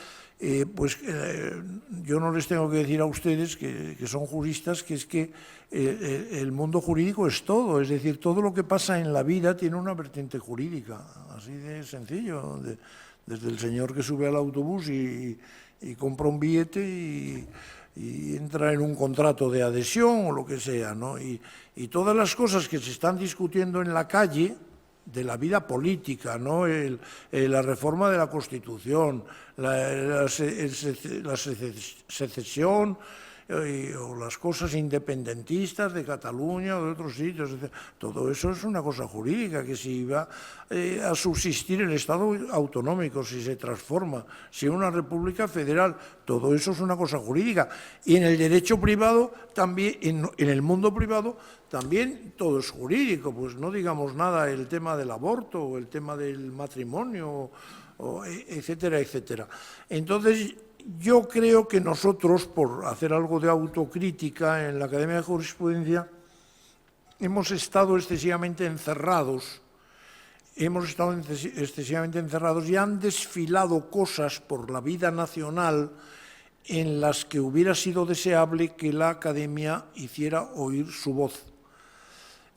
yo no les tengo que decir a ustedes que son juristas que es que el mundo jurídico es todo, es decir, todo lo que pasa en la vida tiene una vertiente jurídica, así de sencillo, desde el señor que sube al autobús y compra un billete y entra en un contrato de adhesión o lo que sea, ¿no? Y todas las cosas que se están discutiendo en la calle de la vida política, ¿no? La reforma de la Constitución, la secesión o las cosas independentistas de Cataluña o de otros sitios, etc. Todo eso es una cosa jurídica, que si va a subsistir el Estado autonómico, si se transforma, si es una república federal, todo eso es una cosa jurídica. Y en el derecho privado, también, en el mundo privado, también todo es jurídico, pues no digamos nada el tema del aborto o el tema del matrimonio, etcétera, etcétera. Entonces, yo creo que nosotros, por hacer algo de autocrítica en la Academia de Jurisprudencia, hemos estado excesivamente encerrados y han desfilado cosas por la vida nacional en las que hubiera sido deseable que la Academia hiciera oír su voz.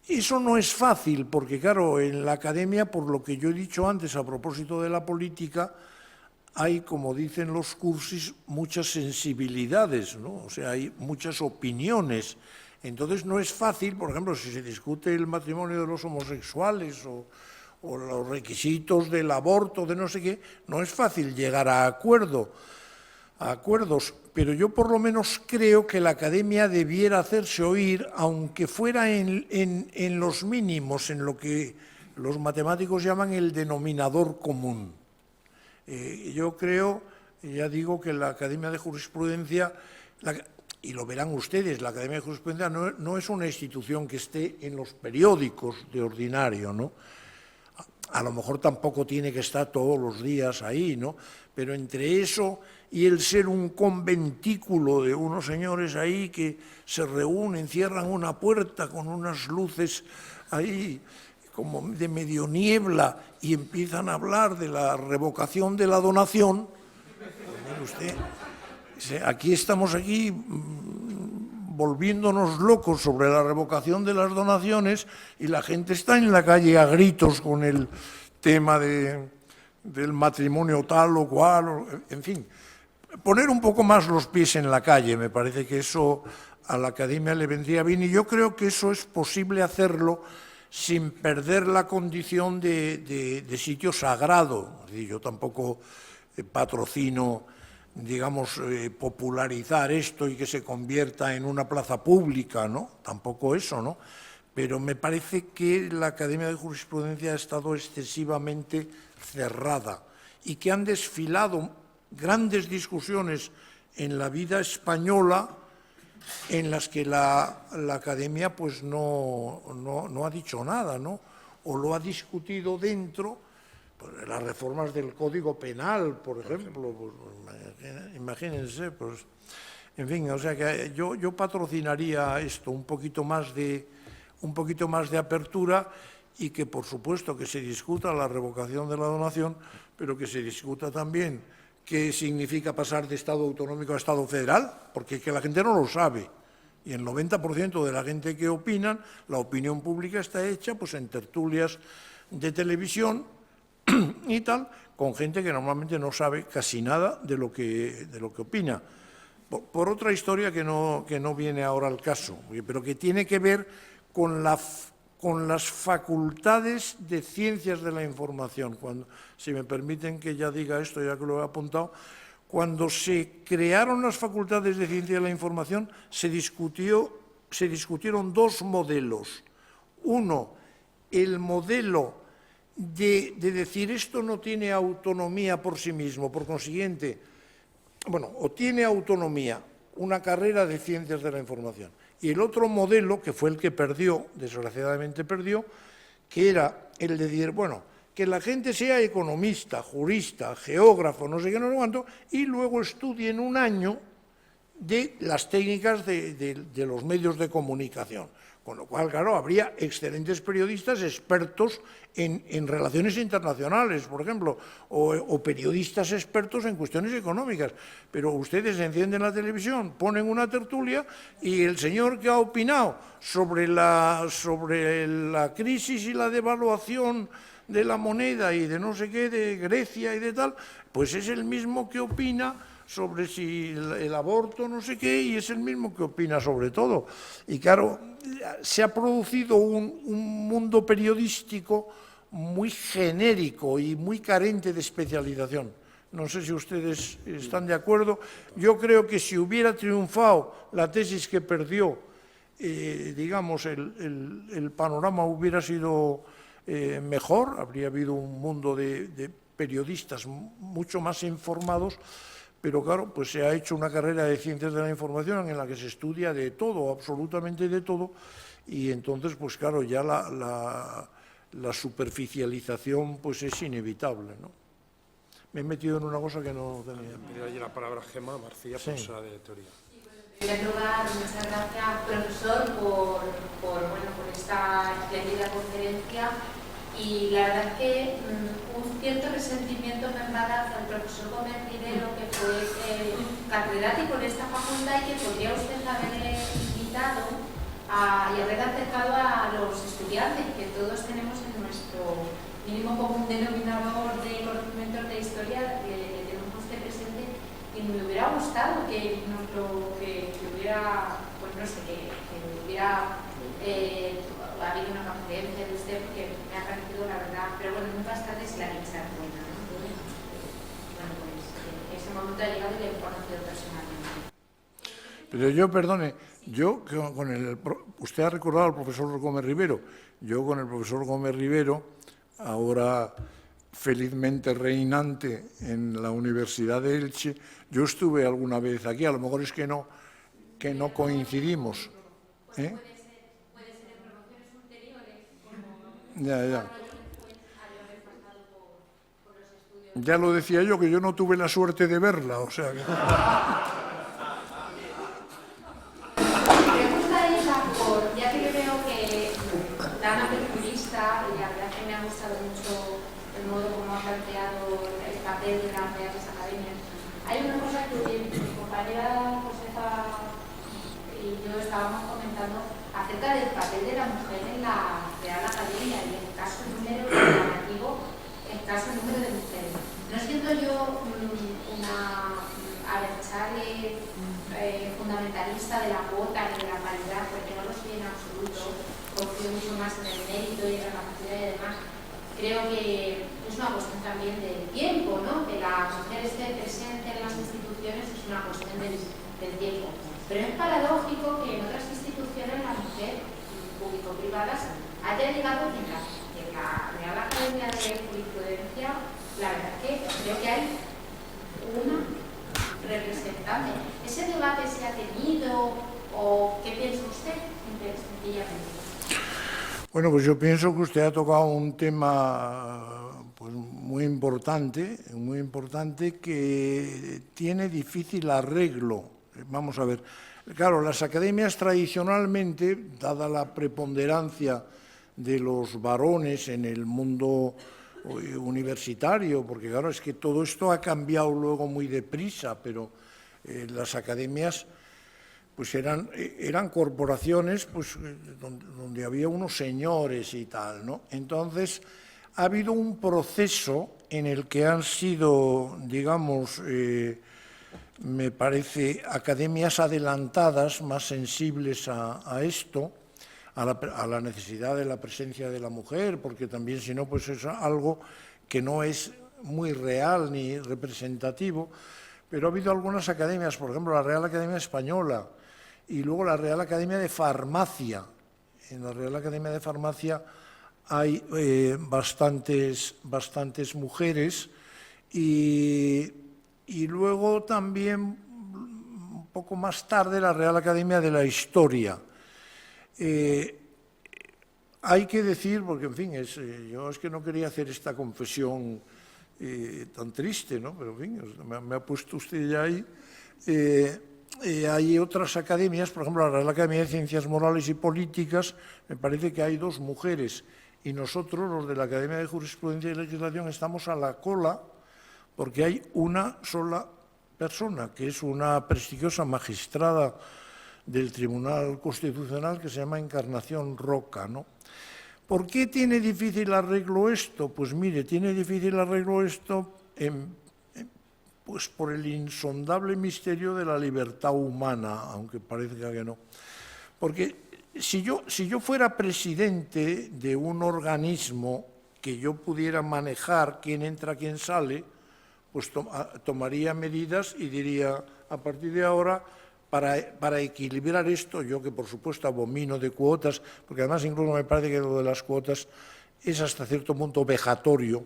Eso no es fácil, porque claro, en la Academia, por lo que yo he dicho antes a propósito de la política, hay, como dicen los cursis, muchas sensibilidades, ¿no? O sea, hay muchas opiniones. Entonces no es fácil, por ejemplo, si se discute el matrimonio de los homosexuales o los requisitos del aborto, de no sé qué, no es fácil llegar a acuerdos, pero yo por lo menos creo que la Academia debiera hacerse oír, aunque fuera en los mínimos, en lo que los matemáticos llaman el denominador común. Yo creo, ya digo, que la Academia de Jurisprudencia, y lo verán ustedes, la Academia de Jurisprudencia no es una institución que esté en los periódicos de ordinario, ¿no? A lo mejor tampoco tiene que estar todos los días ahí, ¿no? Pero entre eso y el ser un conventículo de unos señores ahí que se reúnen, cierran una puerta con unas luces ahí, como de medio niebla y empiezan a hablar de la revocación de la donación, pues mire usted, aquí estamos volviéndonos locos sobre la revocación de las donaciones y la gente está en la calle a gritos con el tema del matrimonio tal o cual, en fin. Poner un poco más los pies en la calle, me parece que eso a la academia le vendría bien y yo creo que eso es posible hacerlo sin perder la condición de sitio sagrado. Yo tampoco patrocino, digamos, popularizar esto y que se convierta en una plaza pública, ¿no? Tampoco eso, ¿no? Pero me parece que la Academia de Jurisprudencia ha estado excesivamente cerrada y que han desfilado grandes discusiones en la vida española en las que la Academia pues no ha dicho nada, ¿no? O lo ha discutido dentro, pues, las reformas del Código Penal, por ejemplo, pues, imagínense, pues, en fin, o sea que yo patrocinaría esto, un poquito más de apertura y que, por supuesto, que se discuta la revocación de la donación, pero que se discuta también qué significa pasar de Estado autonómico a Estado federal, porque es que la gente no lo sabe. Y el 90% de la gente que opinan, la opinión pública está hecha pues, en tertulias de televisión y tal, con gente que normalmente no sabe casi nada de lo que opina. Por otra historia que no viene ahora al caso, pero que tiene que ver con las facultades de ciencias de la información. Si me permiten que ya diga esto, ya que lo he apuntado, cuando se crearon las facultades de ciencia de la información se discutieron dos modelos. Uno, el modelo de decir esto no tiene autonomía por sí mismo, por consiguiente, bueno, o tiene autonomía una carrera de ciencias de la información. Y el otro modelo, que fue el que perdió, desgraciadamente perdió, que era el de decir, bueno, que la gente sea economista, jurista, geógrafo, no sé qué, no sé cuánto, y luego estudie en un año de las técnicas de los medios de comunicación. Con lo cual, claro, habría excelentes periodistas expertos en relaciones internacionales, por ejemplo, o periodistas expertos en cuestiones económicas. Pero ustedes encienden la televisión, ponen una tertulia y el señor que ha opinado sobre la crisis y la devaluación de la moneda y de no sé qué, de Grecia y de tal, pues es el mismo que opina sobre si el aborto no sé qué y es el mismo que opina sobre todo. Y claro, se ha producido un mundo periodístico muy genérico y muy carente de especialización. No sé si ustedes están de acuerdo. Yo creo que si hubiera triunfado la tesis que perdió, digamos, el panorama hubiera sido mejor, habría habido un mundo de periodistas mucho más informados, pero claro, pues se ha hecho una carrera de ciencias de la información en la que se estudia de todo, absolutamente de todo, y entonces, pues claro, ya la superficialización pues es inevitable, ¿no? Me he metido en una cosa que no tenía. Pido allí la palabra Gemma Marcilla, Sí. profesora de teoría. En primer lugar, muchas gracias, profesor, por esta espléndida conferencia. Y la verdad es que un cierto resentimiento me emana hacia el profesor Gómez Rivero, que fue catedrático en esta facultad y que podría usted haberle invitado y haber acercado a los estudiantes, que todos tenemos en nuestro mínimo común denominador de conocimientos de historia, que tenemos usted presente, y me hubiera gustado que hubiera, pues no sé, que hubiera ha habido una conferencia de usted, porque me ha parecido, la verdad, pero bueno, nunca es tarde si la dicha es buena, ¿no? Bueno, pues ese momento ha llegado y le he conocido personalmente. Pero yo, perdone, usted ha recordado al profesor Gómez Rivero. Yo con el profesor Gómez Rivero, ahora felizmente reinante en la Universidad de Elche, yo estuve alguna vez aquí, a lo mejor es que no coincidimos. ¿Eh? Ya. Ya lo decía yo, que yo no tuve la suerte de verla, o sea que... Mi pregunta es ya que yo veo que Dana es jurista y gustado mucho el modo como ha planteado el papel de las Reales Academias. Hay una cosa que mi compañera Josefa y yo estábamos comentando acerca del papel de la mujer en la Real Academia y el escaso número llamativo, escaso número de mujeres. No siento yo una abertzale fundamentalista de la cuota ni de la calidad, porque no lo soy en absoluto, confío mucho más en el mérito y en la capacidad y demás. Creo que es una cuestión también del tiempo, ¿no? Que la mujer esté presente en las instituciones es una cuestión del tiempo. Pero es paradójico que en otras instituciones la mujer público-privadas haya llegado en la Real Academia de Jurisprudencia. La verdad es que creo que hay una representante. ¿Ese debate se ha tenido o qué piensa usted? Sencillamente. Bueno, pues yo pienso que usted ha tocado un tema pues, muy importante que tiene difícil arreglo. Vamos a ver, claro, las academias tradicionalmente, dada la preponderancia de los varones en el mundo universitario, porque claro, es que todo esto ha cambiado luego muy deprisa, pero las academias pues eran corporaciones pues, donde había unos señores y tal, ¿no? Entonces, ha habido un proceso en el que han sido, digamos, me parece, academias adelantadas, más sensibles a esto, a la necesidad de la presencia de la mujer, porque también, si no, pues es algo que no es muy real ni representativo, pero ha habido algunas academias, por ejemplo, la Real Academia Española, y luego la Real Academia de Farmacia. En la Real Academia de Farmacia hay bastantes mujeres y luego también, un poco más tarde, la Real Academia de la Historia. Hay que decir, porque en fin, yo es que no quería hacer esta confesión tan triste, ¿no? Pero en fin, me ha puesto usted ya ahí. Hay otras academias, por ejemplo, la Real Academia de Ciencias Morales y Políticas, me parece que hay 2 mujeres, y nosotros, los de la Academia de Jurisprudencia y Legislación, estamos a la cola porque hay una sola persona, que es una prestigiosa magistrada del Tribunal Constitucional que se llama Encarnación Roca, ¿no? ¿Por qué tiene difícil arreglo esto? Pues mire, tiene difícil arreglo esto pues por el insondable misterio de la libertad humana, aunque parezca que no. Porque si yo fuera presidente de un organismo que yo pudiera manejar quién entra, quién sale, pues tomaría medidas y diría, a partir de ahora, para equilibrar esto, yo que por supuesto abomino de cuotas, porque además incluso me parece que lo de las cuotas es hasta cierto punto vejatorio,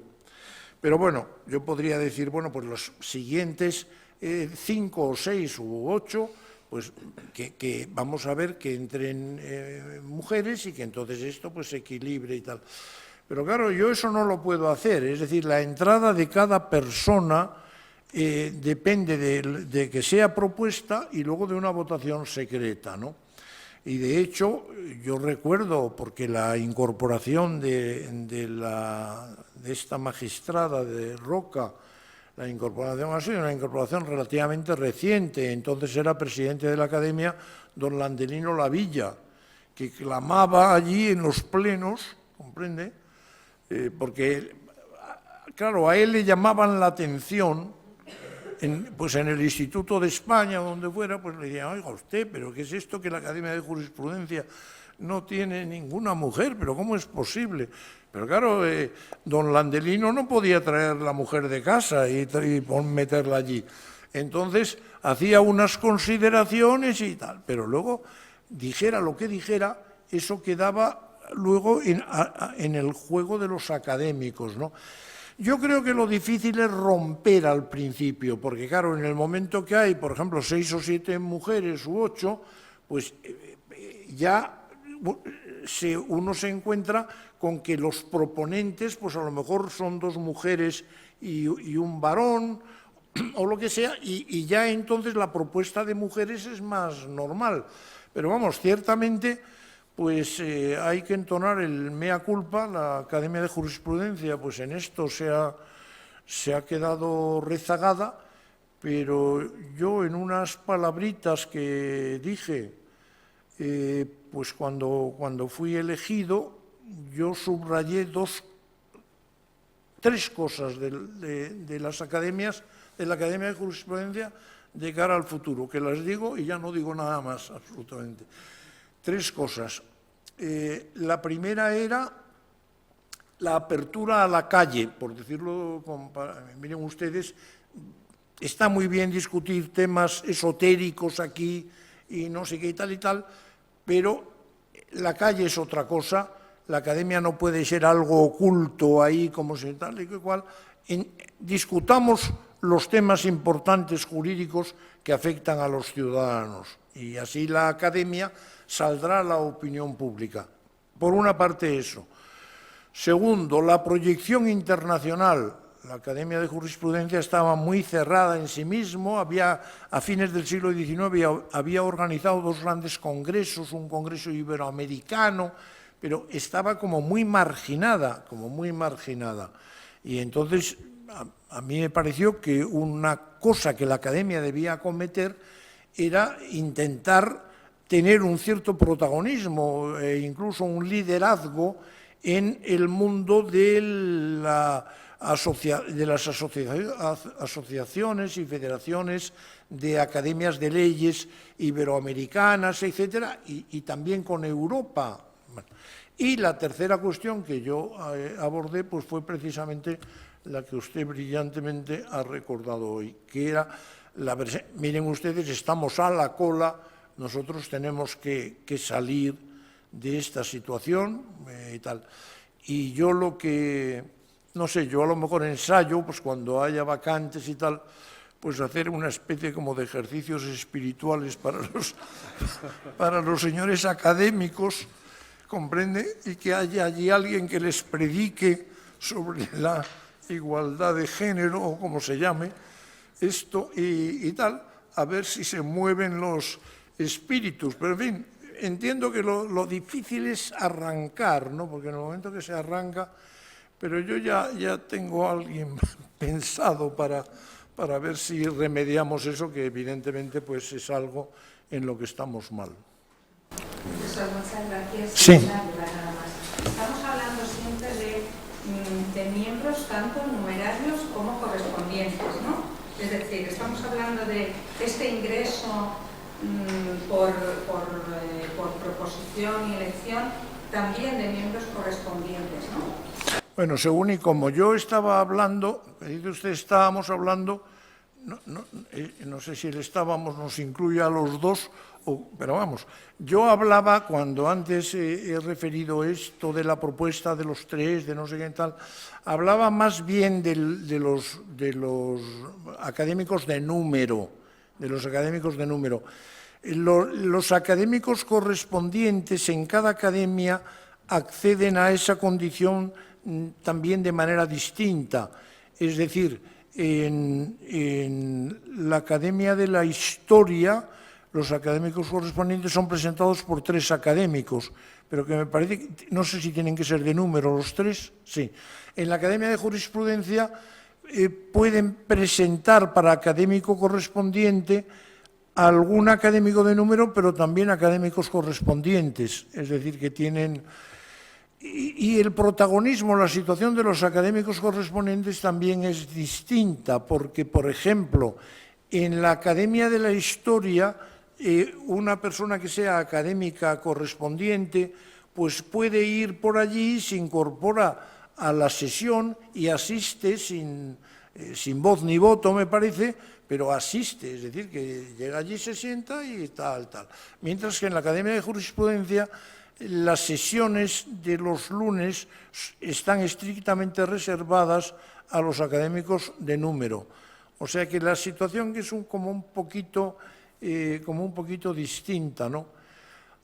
pero bueno, yo podría decir, bueno, pues los siguientes 5 o 6 u 8, pues que vamos a ver que entren mujeres y que entonces esto pues se equilibre y tal. Pero claro, yo eso no lo puedo hacer, es decir, la entrada de cada persona depende de que sea propuesta y luego de una votación secreta, ¿no? Y de hecho, yo recuerdo, porque la incorporación de esta magistrada de Roca, la incorporación ha sido una incorporación relativamente reciente, entonces era presidente de la Academia don Landelino Lavilla, que clamaba allí en los plenos, ¿comprende? Porque, claro, a él le llamaban la atención, pues en el Instituto de España, donde fuera, pues le decían, oiga usted, pero ¿qué es esto que la Academia de Jurisprudencia no tiene ninguna mujer? ¿Pero cómo es posible? Pero claro, don Landelino no podía traer la mujer de casa y meterla allí. Entonces, hacía unas consideraciones y tal, pero luego, dijera lo que dijera, eso quedaba luego en el juego de los académicos, ¿no? Yo creo que lo difícil es romper al principio, porque claro, en el momento que hay, por ejemplo, 6 o 7 mujeres u 8, pues ya uno se encuentra con que los proponentes, pues a lo mejor son 2 mujeres y un varón, o lo que sea, y ya entonces la propuesta de mujeres es más normal. Pero vamos, ciertamente, pues hay que entonar el mea culpa. La Academia de Jurisprudencia, pues en esto se ha quedado rezagada, pero yo en unas palabritas que dije, pues cuando fui elegido, yo subrayé tres cosas de las academias, de la Academia de Jurisprudencia de cara al futuro, que las digo y ya no digo nada más, absolutamente. Tres cosas. La primera era la apertura a la calle, por decirlo, miren ustedes, está muy bien discutir temas esotéricos aquí y no sé qué y tal, pero la calle es otra cosa. La academia no puede ser algo oculto ahí, como si tal y cual. Discutamos los temas importantes jurídicos que afectan a los ciudadanos y así la academia saldrá a la opinión pública. Por una parte eso. Segundo, la proyección internacional. La Academia de Jurisprudencia estaba muy cerrada en sí mismo. A fines del siglo XIX había organizado dos grandes congresos, un congreso iberoamericano, pero estaba como muy marginada. Y entonces a mí me pareció que una cosa que la Academia debía acometer era intentar tener un cierto protagonismo e incluso un liderazgo en el mundo de las asociaciones y federaciones de academias de leyes iberoamericanas, etcétera, y también con Europa. Y la tercera cuestión que yo abordé pues fue precisamente la que usted brillantemente ha recordado hoy, que era miren ustedes, estamos a la cola, nosotros tenemos que salir de esta situación y tal. Y yo lo que, no sé, yo a lo mejor ensayo, pues cuando haya vacantes y tal, pues hacer una especie como de ejercicios espirituales para los señores académicos, ¿comprende? Y que haya allí alguien que les predique sobre la igualdad de género, o como se llame, esto y tal, a ver si se mueven los espíritus. Pero en fin, entiendo que lo difícil es arrancar, ¿no? Porque en el momento que se arranca, pero yo ya tengo a alguien pensado para ver si remediamos eso, que evidentemente pues es algo en lo que estamos mal. Profesor, muchas gracias. Sí. Nada más. Estamos hablando siempre de miembros tanto numerarios como correspondientes, ¿no? Es decir, estamos hablando de este ingreso por proposición y elección, también de miembros correspondientes, ¿no? Bueno, según y como yo estaba hablando, dice usted, estábamos hablando, no sé si el estábamos nos incluye a los dos, pero vamos, yo hablaba cuando antes he referido esto de la propuesta de los tres, de no sé qué tal, hablaba más bien de los académicos de número, Los académicos correspondientes en cada academia acceden a esa condición también de manera distinta. Es decir, en la Academia de la Historia, los académicos correspondientes son presentados por tres académicos, pero que me parece, no sé si tienen que ser de número los tres, sí. En la Academia de Jurisprudencia pueden presentar para académico correspondiente algún académico de número, pero también académicos correspondientes, es decir, que tienen... Y el protagonismo, la situación de los académicos correspondientes también es distinta, porque, por ejemplo, en la Academia de la Historia, una persona que sea académica correspondiente, pues puede ir por allí, se incorpora a la sesión y asiste sin voz ni voto, me parece, pero asiste, es decir, que llega allí, se sienta y tal. Mientras que en la Academia de Jurisprudencia las sesiones de los lunes están estrictamente reservadas a los académicos de número. O sea que la situación que es como un poquito distinta, ¿no?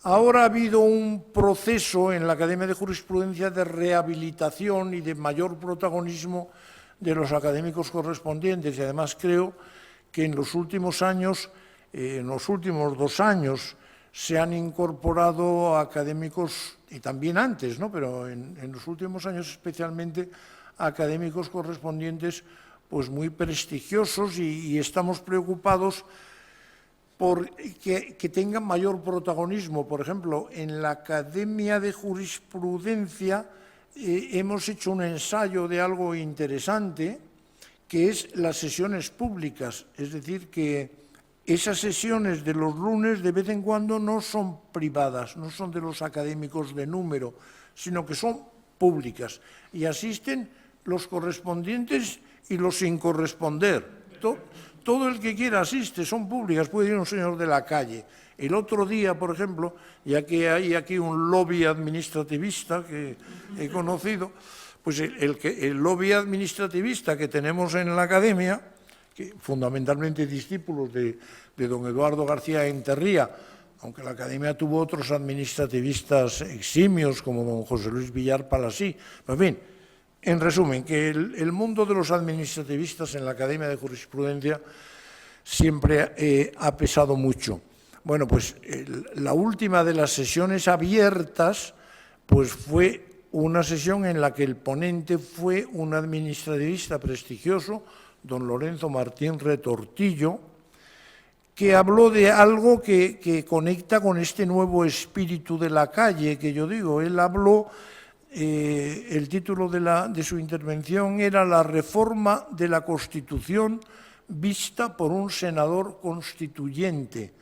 Ahora ha habido un proceso en la Academia de Jurisprudencia de rehabilitación y de mayor protagonismo de los académicos correspondientes, y además creo que en los últimos años, en los últimos 2 años, se han incorporado académicos, y también antes, ¿no?, pero en los últimos años especialmente, académicos correspondientes pues muy prestigiosos, y estamos preocupados por que tengan mayor protagonismo. Por ejemplo, en la Academia de Jurisprudencia hemos hecho un ensayo de algo interesante, que es las sesiones públicas, es decir, que esas sesiones de los lunes de vez en cuando no son privadas, no son de los académicos de número, sino que son públicas, y asisten los correspondientes y los sin corresponder. Todo el que quiera asiste, son públicas, puede ir un señor de la calle. El otro día, por ejemplo, ya que hay aquí un lobby administrativista que he conocido, pues el lobby administrativista que tenemos en la Academia, que fundamentalmente discípulos de don Eduardo García Enterría, aunque la Academia tuvo otros administrativistas eximios, como don José Luis Villar Palasí. En fin, en resumen, que el mundo de los administrativistas en la Academia de Jurisprudencia siempre ha pesado mucho. Bueno, pues la última de las sesiones abiertas pues fue una sesión en la que el ponente fue un administrativista prestigioso, don Lorenzo Martín Retortillo, que habló de algo que conecta con este nuevo espíritu de la calle, que yo digo. Él habló, el título de su intervención era «La reforma de la Constitución vista por un senador constituyente».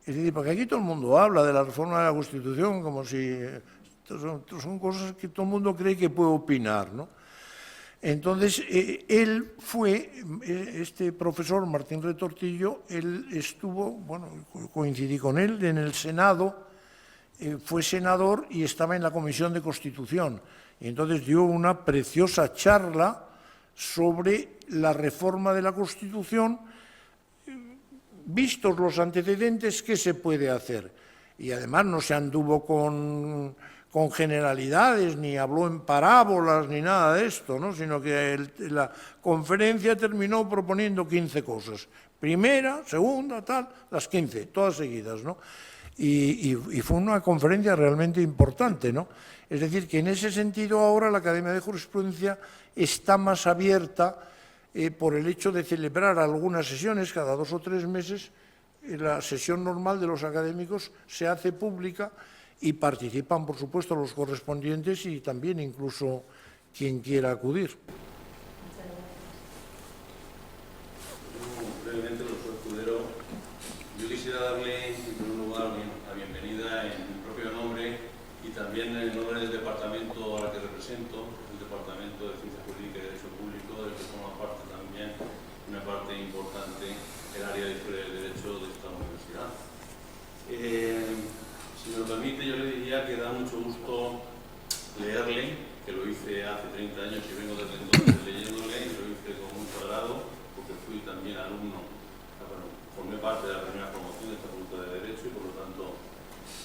Es decir, porque aquí todo el mundo habla de la reforma de la Constitución como si son cosas que todo el mundo cree que puede opinar, ¿no? Entonces, este profesor Martín Retortillo, él estuvo, bueno, coincidí con él en el Senado, fue senador y estaba en la Comisión de Constitución, y entonces dio una preciosa charla sobre la reforma de la Constitución. Vistos los antecedentes, ¿qué se puede hacer? Y además no se anduvo con generalidades, ni habló en parábolas, ni nada de esto, ¿no?, sino que la conferencia terminó proponiendo 15 cosas. Primera, segunda, tal, las 15, todas seguidas, ¿no? Y fue una conferencia realmente importante, ¿no? Es decir, que en ese sentido ahora la Academia de Jurisprudencia está más abierta por el hecho de celebrar algunas sesiones cada 2 o 3 meses. La sesión normal de los académicos se hace pública y participan, por supuesto, los correspondientes y también incluso quien quiera acudir. Brevemente, profesor Escudero, yo quisiera darle, en primer lugar, la bienvenida en mi propio nombre y también en el nombre del departamento al que represento, el Departamento de Ciencia Jurídica y Derecho Público, del que forma parte también una parte importante el área de Historia del Derecho de esta universidad. Si me lo permite, yo le diría que da mucho gusto leerle, que lo hice hace 30 años y vengo desde entonces leyéndole, y lo hice con mucho agrado, porque fui también alumno, bueno, formé parte de la primera promoción de esta Facultad de Derecho y por lo tanto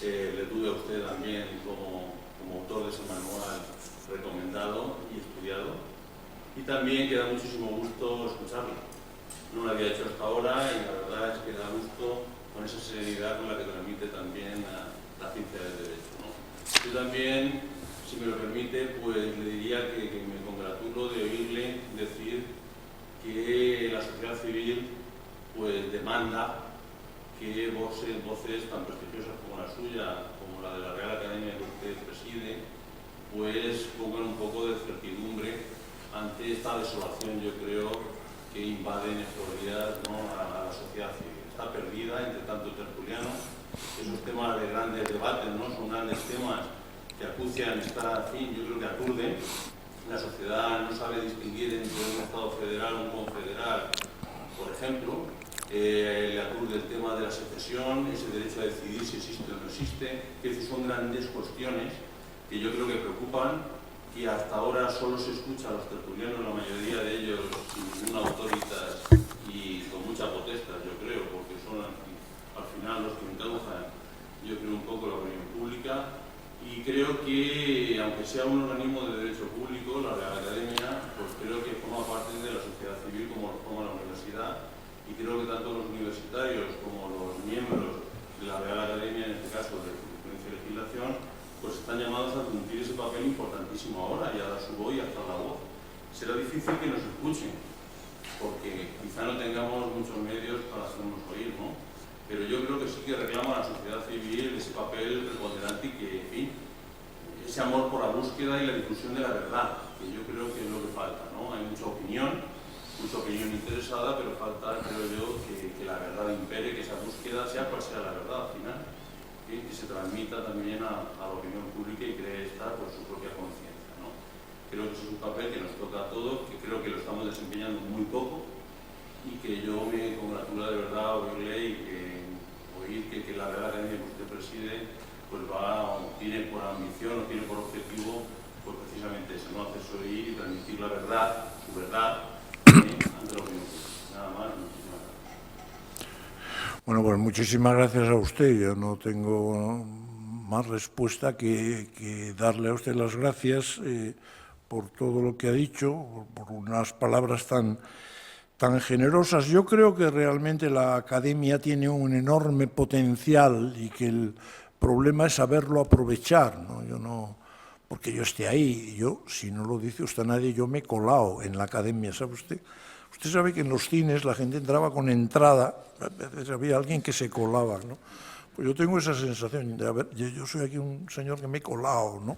le tuve a usted también como autor de ese manual recomendado y estudiado, y también que da muchísimo gusto escucharlo. No lo había hecho hasta ahora y la verdad es que da gusto con esa serenidad con la que transmite también la ciencia del derecho, ¿no? Yo también, si me lo permite, pues le diría que me congratulo de oírle decir que la sociedad civil pues demanda que voces tan prestigiosas como la suya, como la de la Real Academia que usted preside, pues pongan un poco de certidumbre ante esta desolación, yo creo, que invade en estos días, ¿no?, a la sociedad civil. Está perdida entre tanto tertuliano. Esos temas de grandes debates, ¿no?, son grandes temas que acucian, en fin, yo creo que aturden. La sociedad no sabe distinguir entre un Estado federal o un confederal, por ejemplo. Le aturde el tema de la secesión, ese derecho a decidir si existe o no existe, que son grandes cuestiones que yo creo que preocupan, y hasta ahora solo se escucha a los tertulianos, la mayoría de ellos sin ninguna autoritas y con mucha potestad, yo creo, porque son al final los que encausan, yo creo, un poco la opinión pública. Y creo que, aunque sea un organismo de derecho público, la Real Academia, pues creo que forma parte de la sociedad civil como lo forma la universidad, y creo que tanto los universitarios como los miembros de la Real Academia, en este caso de jurisprudencia y legislación, pues están llamados a cumplir ese papel importantísimo ahora y a dar su voz y a alzar la voz. Será difícil que nos escuchen, porque quizá no tengamos muchos medios para hacernos oír, ¿no? Pero yo creo que sí que reclama a la sociedad civil ese papel preponderante y que, en fin, ese amor por la búsqueda y la difusión de la verdad, que yo creo que es lo que falta, ¿no? Hay mucha opinión interesada, pero falta, creo yo, que la verdad impere, que esa búsqueda, sea cual sea la verdad al final, y que se transmita también a la opinión pública y cree esta por su propia conciencia, ¿no? Creo que ese es un papel que nos toca a todos, que creo que lo estamos desempeñando muy poco y que yo me congratula de verdad oírle y oír que la Real Academia que usted preside pues tiene por ambición o tiene por objetivo pues precisamente eso, no hacerse oír y transmitir la verdad, su verdad, ante la opinión pública. Nada más, muchísimas gracias. Bueno, pues muchísimas gracias a usted. Yo no tengo más respuesta que darle a usted las gracias por todo lo que ha dicho, por unas palabras tan generosas. Yo creo que realmente la Academia tiene un enorme potencial y que el problema es saberlo aprovechar, ¿no? Yo no, porque yo esté ahí, yo, si no lo dice usted nadie, yo me he colado en la Academia, ¿sabe usted? Usted sabe que en los cines la gente entraba con entrada, a veces había alguien que se colaba, ¿no? Pues yo tengo esa sensación de, a ver, yo soy aquí un señor que me he colado, ¿no?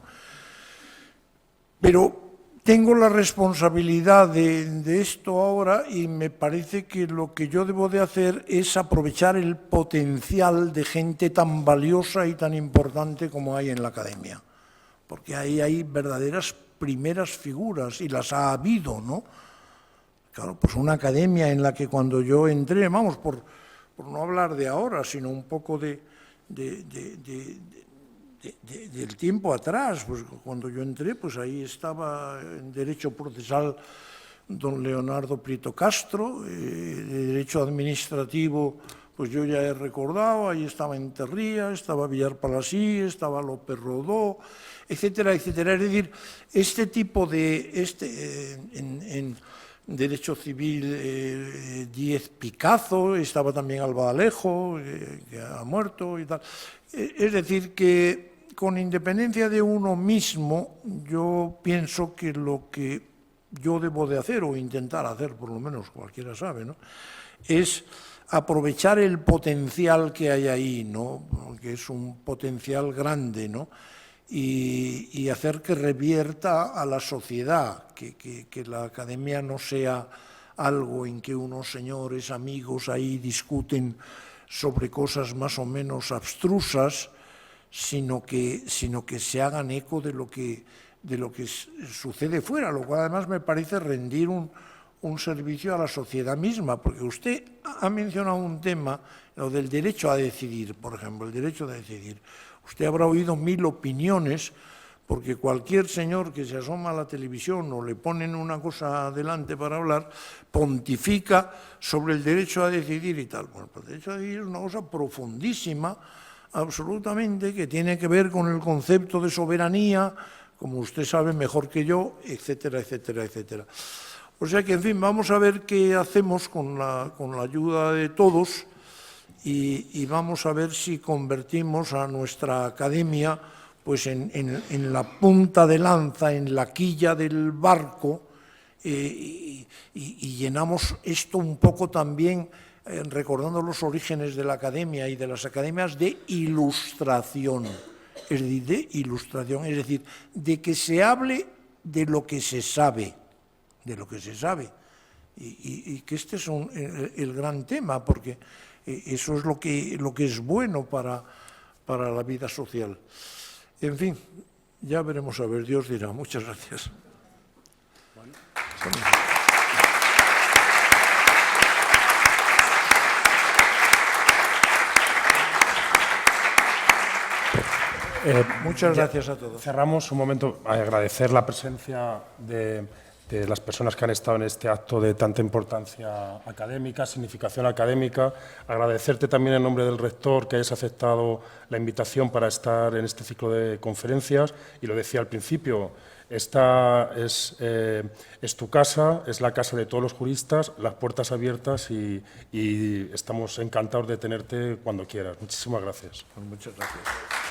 Pero tengo la responsabilidad de esto ahora y me parece que lo que yo debo de hacer es aprovechar el potencial de gente tan valiosa y tan importante como hay en la Academia. Porque ahí hay verdaderas primeras figuras y las ha habido, ¿no? Claro, pues una academia en la que cuando yo entré, vamos, por no hablar de ahora, sino un poco del tiempo atrás, pues cuando yo entré, pues ahí estaba en Derecho Procesal don Leonardo Prieto Castro, Derecho Administrativo, pues yo ya he recordado, ahí estaba Enterría, estaba Villar Palasí, estaba López Rodó, etcétera, etcétera. Es decir, este tipo de... en Derecho Civil, Díez Picazo, estaba también Alba Alejo, que ha muerto y tal. Es decir, que con independencia de uno mismo, yo pienso que lo que yo debo de hacer, o intentar hacer, por lo menos cualquiera sabe, ¿no?, es aprovechar el potencial que hay ahí, ¿no?, que es un potencial grande, ¿no?, y hacer que revierta a la sociedad, que la Academia no sea algo en que unos señores amigos ahí discuten sobre cosas más o menos abstrusas, sino que se hagan eco de lo que sucede fuera, lo cual además me parece rendir un servicio a la sociedad misma, porque usted ha mencionado un tema, lo del derecho a decidir, por ejemplo, el derecho a decidir. Usted habrá oído 1000 opiniones, porque cualquier señor que se asoma a la televisión o le ponen una cosa adelante para hablar, pontifica sobre el derecho a decidir y tal. Bueno, pues el derecho a decidir es una cosa profundísima, absolutamente, que tiene que ver con el concepto de soberanía, como usted sabe mejor que yo, etcétera, etcétera, etcétera. O sea que, en fin, vamos a ver qué hacemos con la ayuda de todos y vamos a ver si convertimos a nuestra academia pues en la punta de lanza, en la quilla del barco y llenamos esto un poco también, recordando los orígenes de la academia y de las academias, de ilustración, es decir, de que se hable de lo que se sabe, y que este es el gran tema, porque eso es lo que es bueno para la vida social. En fin, ya veremos a ver, Dios dirá. Muchas gracias. Bueno. Muchas gracias a todos. Cerramos un momento a agradecer la presencia de de las personas que han estado en este acto de tanta importancia académica, significación académica. Agradecerte también en nombre del rector que hayas aceptado la invitación para estar en este ciclo de conferencias. Y lo decía al principio, esta es tu casa, es la casa de todos los juristas, las puertas abiertas y estamos encantados de tenerte cuando quieras. Muchísimas gracias. Muchas gracias.